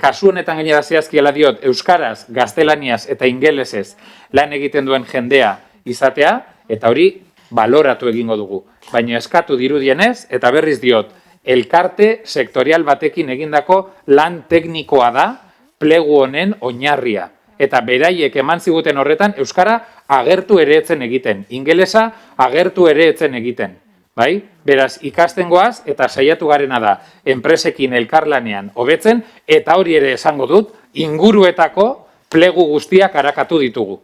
Speaker 5: kasu honetan gainera zehazkiela diot, euskaraz, gaztelaniaz eta ingelesez lan egiten duen jendea izatea, eta hori baloratu egingo dugu. Baina eskatu dirudienez, eta berriz diot, elkarte sektorial batekin egindako lan teknikoa da plegu honen oinarria. Eta beraiek eman ziguten horretan, euskara agertu ere etzen egiten, ingelesa agertu ere etzen egiten. Bai? Beraz, ikasten goaz eta saiatu garena da enpresekin elkarlanean hobetzen, eta hori ere esango dut, inguruetako plegu guztiak arakatu ditugu.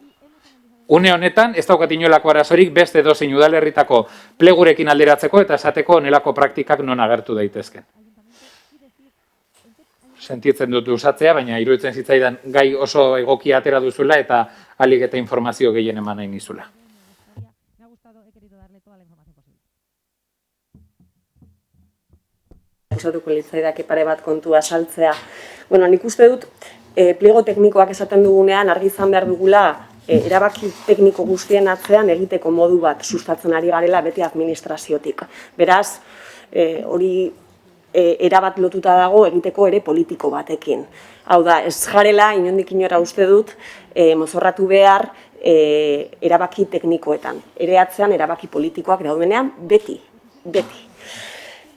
Speaker 5: Une honetan, ez daukat inolako arazorik beste dozein udalerritako plegurekin alderatzeko eta esateko onelako praktikak non agertu daitezken. Sentitzen dut usatzea, baina iruditzen zitzaidan gai oso egokia atera duzula eta alik eta informazio gehien eman nahi nizula.
Speaker 3: Gustatuko litzaidake pare bat kontua saltzea. Bueno, nik uste dut, pliego teknikoak esaten dugunean argi izan behar dugula erabaki tekniko guztien atzean egiteko modu bat sustatzen ari garela beti administraziotik. Beraz, hori erabat lotuta dago egiteko ere politiko batekin. Hau da, ez garela, inondik inora uste dut, mozorratu behar erabaki teknikoetan. Ere atzean erabaki politikoak daudenean beti.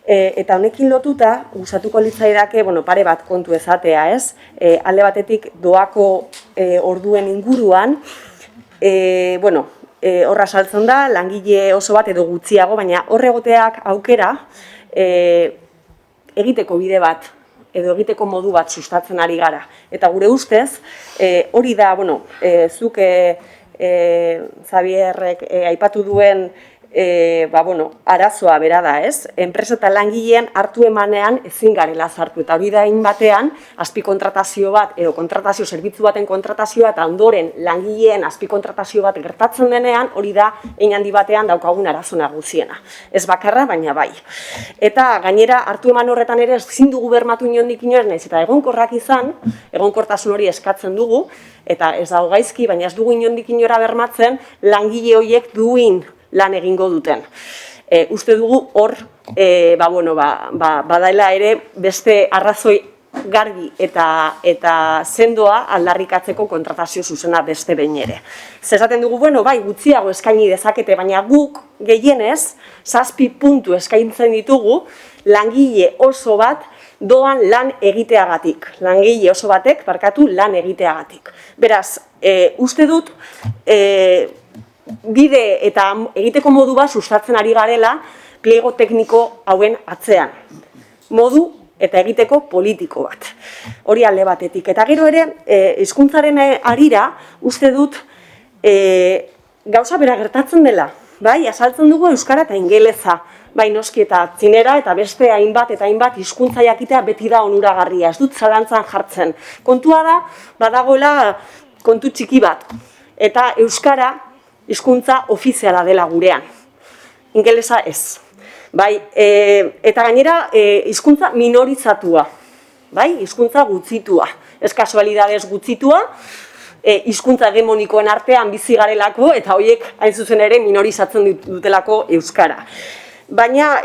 Speaker 3: Eta honekin lotuta, gustatuko litzaidake, pare bat kontu ezatea, ez? Alde batetik doako orduen inguruan, horra saltzen da, langile oso bat edo gutxiago, baina horregoteak aukera egiteko bide bat, edo egiteko modu bat sustatzen ari gara. Eta gure ustez, hori da, zuk Xabierrek aipatu duen arazoa bera da, ez? Enpresa eta langileen hartu emanean ezin garela sartu. Eta hori da batean, azpikontratazio bat, edo kontratazio zerbitzu baten kontratazioa, eta ondoren langileen azpikontratazio bat gertatzen denean, hori da handi batean daukagun arazo nagusiena. Ez bakarra, baina bai. Eta gainera hartu eman horretan ere ezin dugu bermatu inondik inoren, ez eta egonkorrak izan, egonkortasun hori eskatzen dugu, eta ez dago gaizki, baina ez dugu inondik inora bermatzen langile horiek duin lan egingo duten. Uste dugu hor, badaela ere beste arrazoi garbi eta sendoa aldarrikatzeko kontratazio zuzena beste behin ere. Zesaten dugu, bai, gutxiago eskaini dezakete, baina guk gehienez 7 puntu eskaintzen ditugu langile oso bat doan lan egiteagatik. Langile oso batek, lan egiteagatik. Beraz, uste dut, bide eta egiteko modu bat sustatzen ari garela pliego tekniko hauen atzean. Modu eta egiteko politiko bat. Hori alde batetik. Eta gero ere, hizkuntzaren harira, uste dut, gauza bera gertatzen dela. Bai, azaltzen dugu euskara eta ingeleza. Bai, noski eta txinera eta beste hainbat eta hainbat hizkuntza jakitea beti da onuragarria. Ez dut zalantzan jartzen. Kontua da, badagoela kontu txiki bat. Eta euskara hizkuntza ofiziala dela gurean. Ingelesa ez. Bai, eta gainera hizkuntza minorizatua. Bai, hizkuntza gutxitua. Ez kasualidadez gutxitua, hizkuntza hegemonikoen artean bizi garelako eta horiek hain zuzen ere minorizatzen dutelako euskara. Baina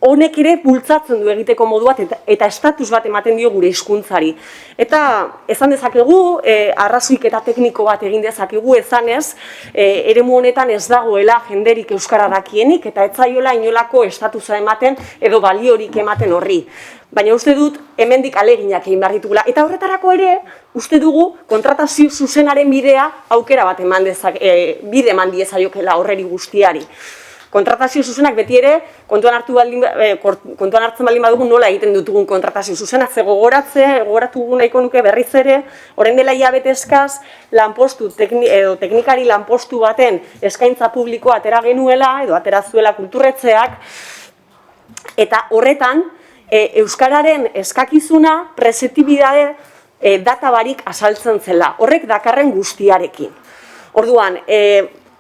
Speaker 3: honek ere bultzatzen du egiteko modu bat eta estatus bat ematen dio gure hizkuntzari. Eta esan dezakegu, arrazoiketa tekniko bat egin dezakegu, esanez, eremu honetan ez dagoela jenderik euskara dakienik eta ez zaiola inolako estatusa ematen edo baliorik ematen horri. Baina uste dut, hemendik aleginak egin behar ditugula. Eta horretarako ere, uste dugu, kontratazio zuzenaren bidea aukera bat bide eman diezaiokela horreri guztiari. Kontratazio zuzenak beti ere, kontuan hartzen baldin badugu nola egiten dutugun kontratazio zuzenak, ze gogoratu nahiko nuke berriz ere, orain dela hilabete eskaz, teknikari lanpostu baten eskaintza publikoa atera genuela, edo atera zuela kulturretzeak, eta horretan, euskararen eskakizuna prezeptibidade data barik azaltzen zela, horrek dakarren guztiarekin. Orduan,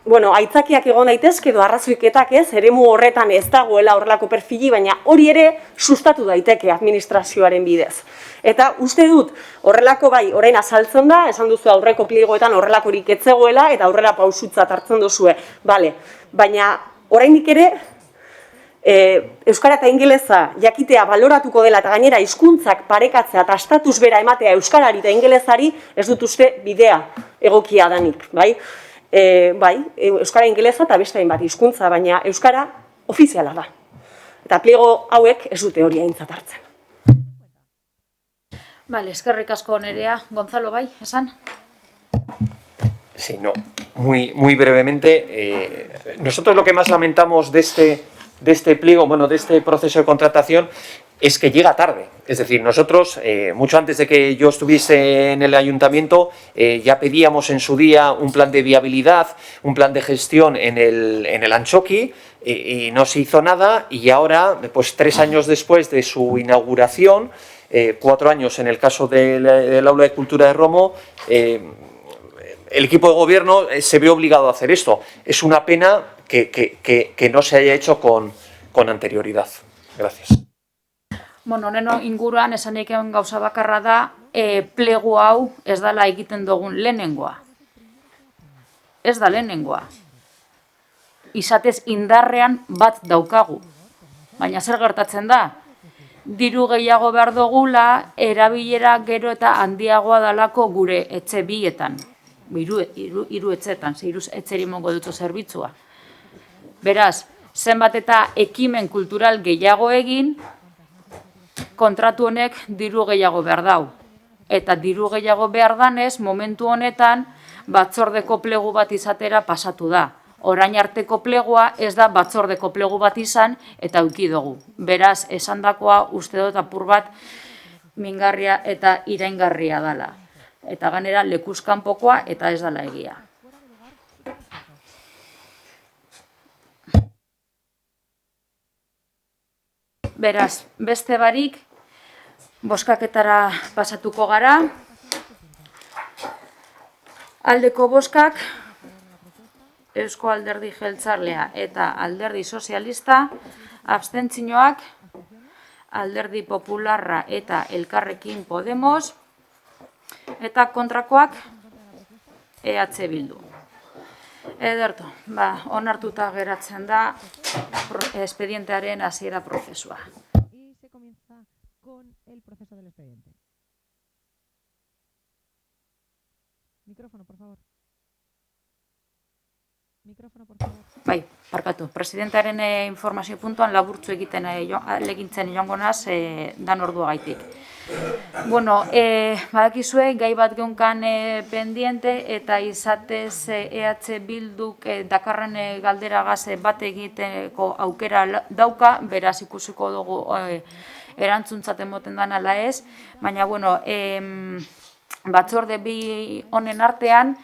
Speaker 3: aitzakiak egon daitezke edo arrazoiketak ez, eremu horretan ez dagoela horrelako perfili, baina hori ere sustatu daiteke administrazioaren bidez. Eta uste dut, horrelako bai, orain azaltzen da, esan duzu aurreko pliegoetan horrelakorik ez zegoela eta aurrera pausutzat hartzen duzue. Baina oraindik ere, euskara eta ingeleza jakitea baloratuko dela eta gainera hizkuntzak parekatzea eta estatus bera ematea euskarari eta ingelezari ez dut uste bidea egokia danik, bai? Euskara ingeleza eta beste hainbat hizkuntza, baina euskara ofiziala da. Eta pliego hauek ez dute hori aintzat hartzen.
Speaker 1: Eskerrik asko Nerea. Gonzalo, bai, esan?
Speaker 2: Sí, no, muy brevemente. Nosotros lo que más lamentamos de este pliego, de este proceso de contratación, es que llega tarde. Es decir, nosotros, mucho antes de que yo estuviese en el ayuntamiento, ya pedíamos en su día un plan de viabilidad, un plan de gestión en el Antxoki, y no se hizo nada, y ahora, pues 3 años después de su inauguración, 4 años en el caso del Aula de Cultura de Romo, el equipo de gobierno se ve obligado a hacer esto. Es una pena que no se haya hecho con anterioridad. Gracias.
Speaker 1: Neno inguruan esan eken gauza bakarra da, plegu hau ez dala egiten dugun lehenengoa. Ez da lehenengoa. Izatez indarrean bat daukagu. Baina zer gertatzen da? Diru gehiago behar dugula, erabilera gero eta handiagoa dalako gure etxe bietan. Hiru etxetan, hiru etxeri mongo dutu zerbitzua. Beraz, zenbat eta ekimen kultural gehiago egin, kontratu honek diru gehiago behar dau. Eta diru gehiago behar danez, momentu honetan, batzordeko plegu bat izatera pasatu da. Orain arteko plegua ez da batzordeko plegu bat izan eta eduki dugu. Beraz, esandakoa uste dut apur bat mingarria eta iraingarria dela. Eta ganera lekuzkanpokoa eta ez dela egia. Beraz, beste barik, bozkaketara pasatuko gara. Aldeko bozkak, Eusko Alderdi Jeltzalea eta Alderdi Sozialista, abstentzioak, Alderdi Popularra eta Elkarrekin Podemos, eta kontrakoak, EH Bildu. Ederto, onartuta geratzen da espedientearen hasiera prozesua.
Speaker 6: Y se comienza con el proceso del expediente. Micrófono, por favor. Micrófono, por favor.
Speaker 1: Bai, parkatu. Presidentearen informazio puntuan laburtzu egiten legintzen joango naz dan orduagaitik. Badakizue, gai bat geunkan pendiente eta izatez EH Bilduk dakarren galderagaz bat egiteko aukera dauka, beraz ikusiko dugu erantzuntzat emoten dan ala ez, baina, batzorde bi honen artean,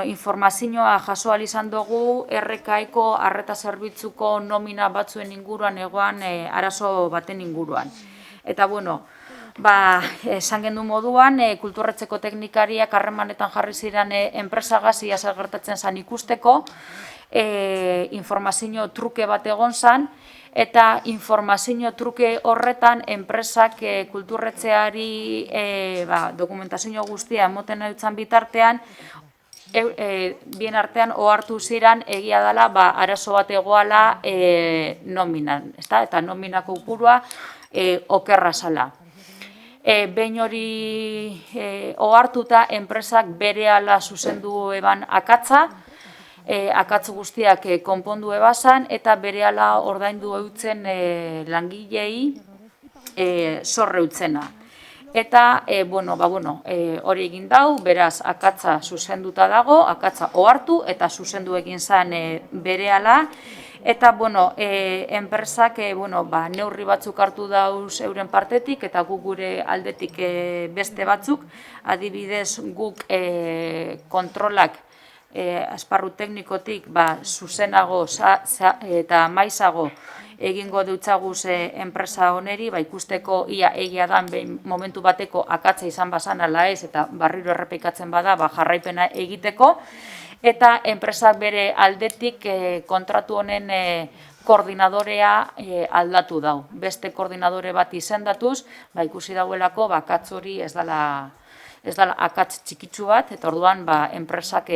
Speaker 1: informazioa jaso ahal izan dugu RKeko arreta zerbitzuko nomina batzuen inguruan egoan arazo baten inguruan. Eta, esan gendu moduan, kulturretzeko teknikariak harremanetan jarri ziren enpresagaz ia zer gertatzen zen ikusteko, informazio truke bat egon zen, eta informazio truke horretan enpresak kulturretzeari dokumentazio guztia emoten dutzen bitartean, bien artean ohartu ziren egia dela arazo bat egoala nominan, eta nominako kopurua okerra zala. Behin hori ohartuta enpresak berehala zuzendu eban akatza, akatz guztiak konpondu ebazan eta berehala ordaindu eutzen langilei zorre eutzena. Eta, hori egin dau, beraz, akatza zuzenduta dago, akatza ohartu eta zuzendu egin zen berehala. Eta, enpresak, neurri batzuk hartu dauz euren partetik eta guk gure aldetik beste batzuk. Adibidez, guk kontrolak esparru teknikotik zuzenago eta maizago egingo deutzaguz enpresa oneri, ikusteko ia egia dan momentu bateko akatza izan bazan ala ez, eta barriro errepikatzen bada jarraipena egiteko, eta enpresak bere aldetik kontratu honen koordinadorea aldatu dau. Beste koordinadore bat izendatuz, ikusi dauelako akatz hori ez dela akatz txikitsu bat, eta orduan enpresak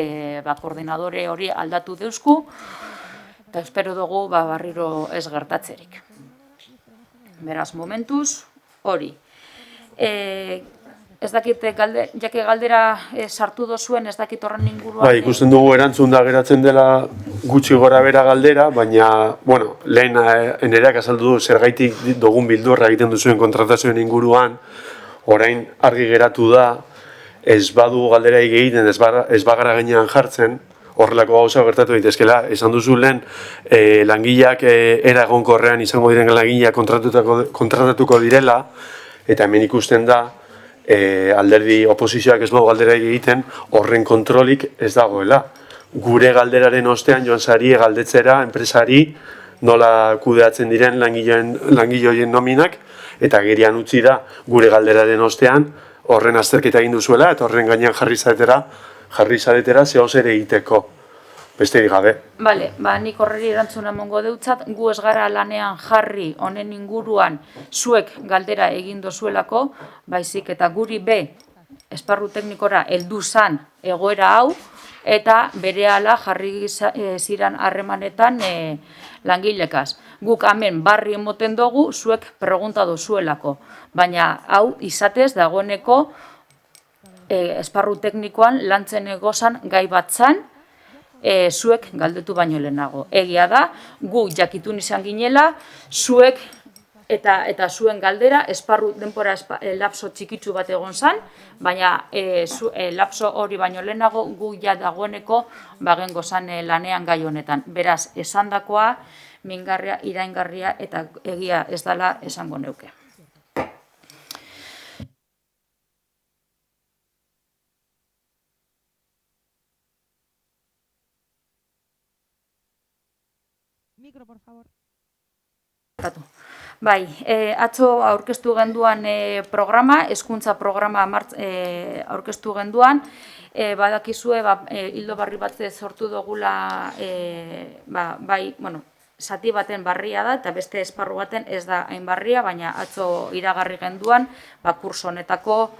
Speaker 1: koordinadore hori aldatu deusku, eta espero dugu barriro ez gertatzerik. Beraz, momentuz, hori. Ez dakit, jake galdera sartu dozuen, ez dakit horren inguruan...
Speaker 7: Ikusten dugu erantzun da geratzen dela gutxi gora bera galdera, baina, lehen enereak azaldu du zergaitik dugun bildurra egiten duzuen kontratazioen inguruan, orain argi geratu da, ez badu galdera egiten, ez bagara gainean jartzen, horrelako gauza gertatu daitezkeela. Esan duzu lehen, langileak era egonkorrean izango diren langileak kontratatuko direla, eta hemen ikusten da, alderdi oposizioak ez dugu galdera egiten, horren kontrolik ez dagoela. Gure galderaren ostean joan zarie galdetzera enpresari nola kudeatzen diren langile horien nominak, eta gerian utzi da gure galderaren ostean horren azterketa egin duzuela, eta horren gainean jarri zaretera zehoz ere egiteko. Besterik gabe.
Speaker 1: Bale, nik horreri erantzuna emango deutzat, gu ez gara lanean jarri honen inguruan zuek galdera egin dozuelako, baizik eta guri esparru teknikora heldu zan egoera hau, eta berehala jarri ziren harremanetan langilekaz. Guk hemen barri emoten dugu, zuek pregunta dozuelako, baina hau izatez dagoeneko esparru teknikoan lantzen egozan gai bat zan, zuek galdetu baino lehenago. Egia da, gu jakitun izan ginela, zuek eta zuen galdera, esparru denpora lapso txikitsu bat egon zan, baina lapso hori baino lehenago gu ja dagoeneko bagengo zan lanean gai honetan. Beraz, esandakoa, mingarria, iraingarria eta egia ez dela esango neuke.
Speaker 6: Micro, por favor.
Speaker 1: Bai, atzo aurkeztu genduan programa, hezkuntza programa aurkeztu genduan, badakizue, hildo barri bat sortu dugula, zati baten barria da, eta beste esparru baten ez da hain barria, baina atzo iragarri genduan, kurso honetako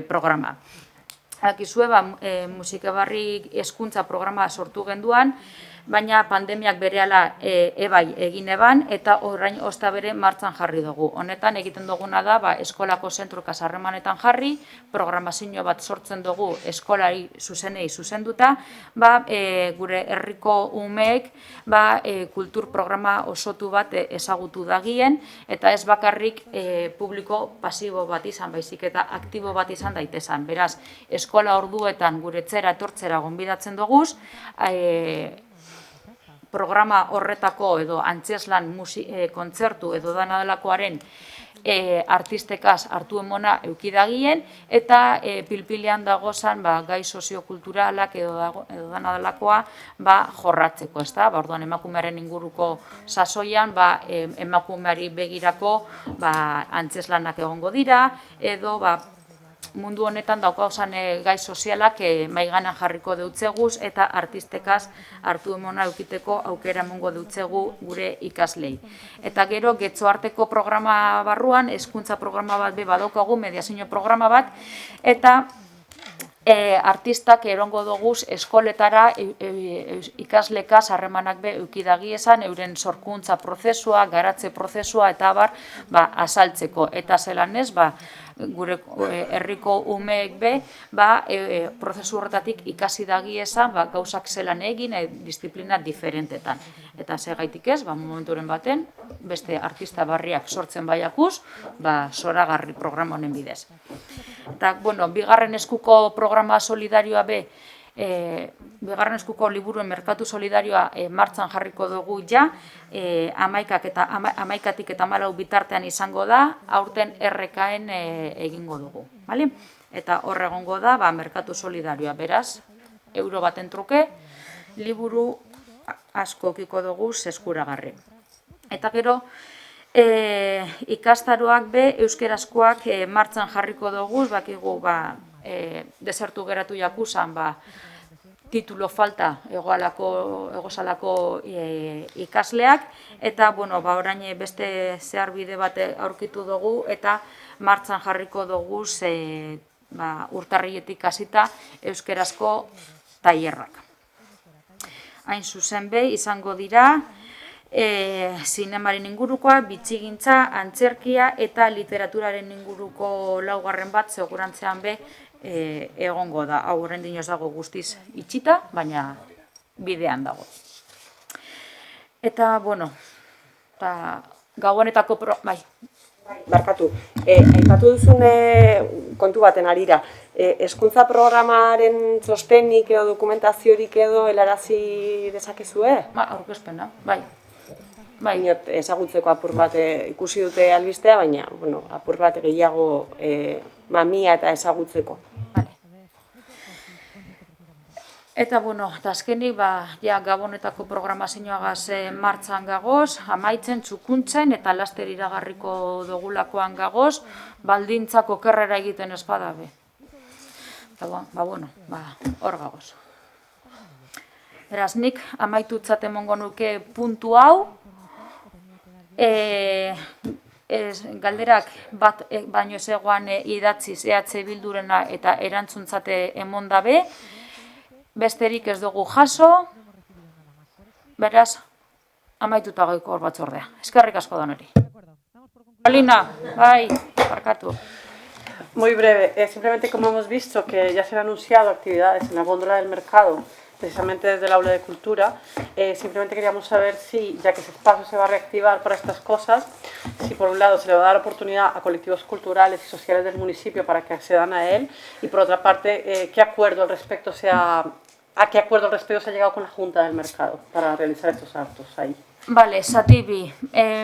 Speaker 1: programa. Badakizue, musika barri hezkuntza programa sortu genduan, baina pandemiak berehala ebai egin eban, eta orain osta bere martxan jarri dugu. Honetan egiten duguna da, eskolako zentrukaz harremanetan jarri, programazio bat sortzen dugu eskolari zuzenei zuzenduta, gure herriko umeek kultur programa osotu bat ezagutu dagien, eta ez bakarrik publiko pasibo bat izan, baizik eta aktibo bat izan daitezan. Beraz, eskola orduetan gure etzera etortzera gonbidatzen duguz, programa horretako edo antzeslan kontzertu edo danadelakoaren artistekaz hartu emona eukidagien, eta pilpilean dagozan gai soziokulturalak edo danadelakoa jorratzeko. Orduan emakumearen inguruko sasoian emakumeari begirako antzeslanak egongo dira, edo mundu honetan daukagozan gai sozialak maiganan jarriko deutzeguz eta artistekaz hartu emona eukiteko aukera emongo deutzegu gure ikaslei. Eta gero, getxo arteko programa barruan, hezkuntza programa bat badaukagu, mediazio programa bat, eta artistak erongo doguz eskoletara ikaslekaz harremanak be eukidagi esan, euren sorkuntza prozesua, garatze prozesua eta abar azaltzeko. Eta zelan ez, gure herriko umeek be, prozesu horretatik ikasi dagi esan, gauzak zelan egin, disiplina diferentetan. Eta segaitik ez, momenturen baten, beste artista barriak sortzen baiakuz, zoragarri programa honen bidez. Eta, bigarren eskuko programa solidarioa be, bigarren eskuko liburuen merkatu solidarioa martxan jarriko dugu ja, 11-tik eta 14 bitartean izango da, aurten RKN egingo dugu. Eta hor egongo da, merkatu solidarioa, beraz, euro baten truke, liburu asko okiko dugu eskuragarri. Eta gero, ikastaroak be, euskerazkoak martxan jarriko dugu, bakigu desertu geratu jakuzan, titulo falta egozalako ikasleak, eta orain beste zeharbide bat aurkitu dugu, eta martxan jarriko dugu urtarriletik hasita euskerazko tailerrak. Hain zuzen be, izango dira, zinemaren ingurukoa, bitxigintza, antzerkia eta literaturaren inguruko laugarren bat segurantzean be egongo da. Hau oraindik ez dago guztiz itxita, baina bidean dago. Eta, gauanetako
Speaker 3: Barkatu, aipatu duzune kontu baten arira, hezkuntza programaren txostenik edo dokumentaziorik edo helarazi dezakezue?
Speaker 1: Aurkezpena, bai.
Speaker 3: Ezagutzeko apur bat ikusi dute albistea, baina apur bat gehiago mamia eta ezagutzeko.
Speaker 1: Eta, azkenik, gabonetako programazioagaz martxan gagoz, amaitzen, txukuntzen eta laster iragarriko dugulakoan gagoz, baldintzak okerrera egiten ez badabe. Eta, hor gagoz. Beraz, nik amaitutzat emongo nuke puntu hau, galderak bat baino ez egoan idatziz EH Bildurena eta erantzuntzate emon dabe, besterik ez dugu jaso, beraz, amaituta goiko hor batzordea. Eskerrik asko donori. Alina, bai, barkatu.
Speaker 4: Muy breve, simplemente como hemos visto que ya se han anunciado actividades en la góndola del mercado, precisamente desde el aula de cultura, simplemente queríamos saber si, ya que ese espacio se va a reactivar para estas cosas, si por un lado se le va a dar oportunidad a colectivos culturales y sociales del municipio para que accedan a él, y por otra parte, ¿a qué acuerdo al respecto se ha llegado con la Junta del Mercado para realizar estos actos ahí?
Speaker 1: Bale, zatibi,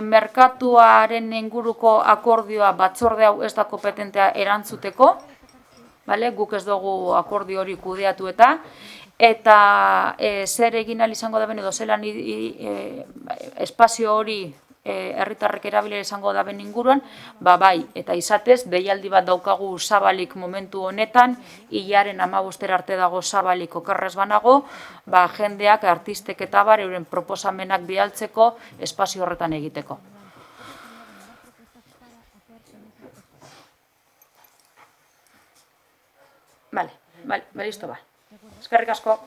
Speaker 1: merkatuaren inguruko akordioa batzorde hau ez da kompetentea erantzuteko, guk ez dugu akordio hori kudeatu eta zer egin ahal izango da ben edo zelan espazio hori herritarrek erabile izango da ben inguruan, bai, eta izatez, deialdi bat daukagu zabalik momentu honetan, hilaren 15 arte dago zabalik okerrez banago, jendeak, artistek eta bar, euren proposamenak bialtzeko espazio horretan egiteko. Bale, listo, Eskerrik asko.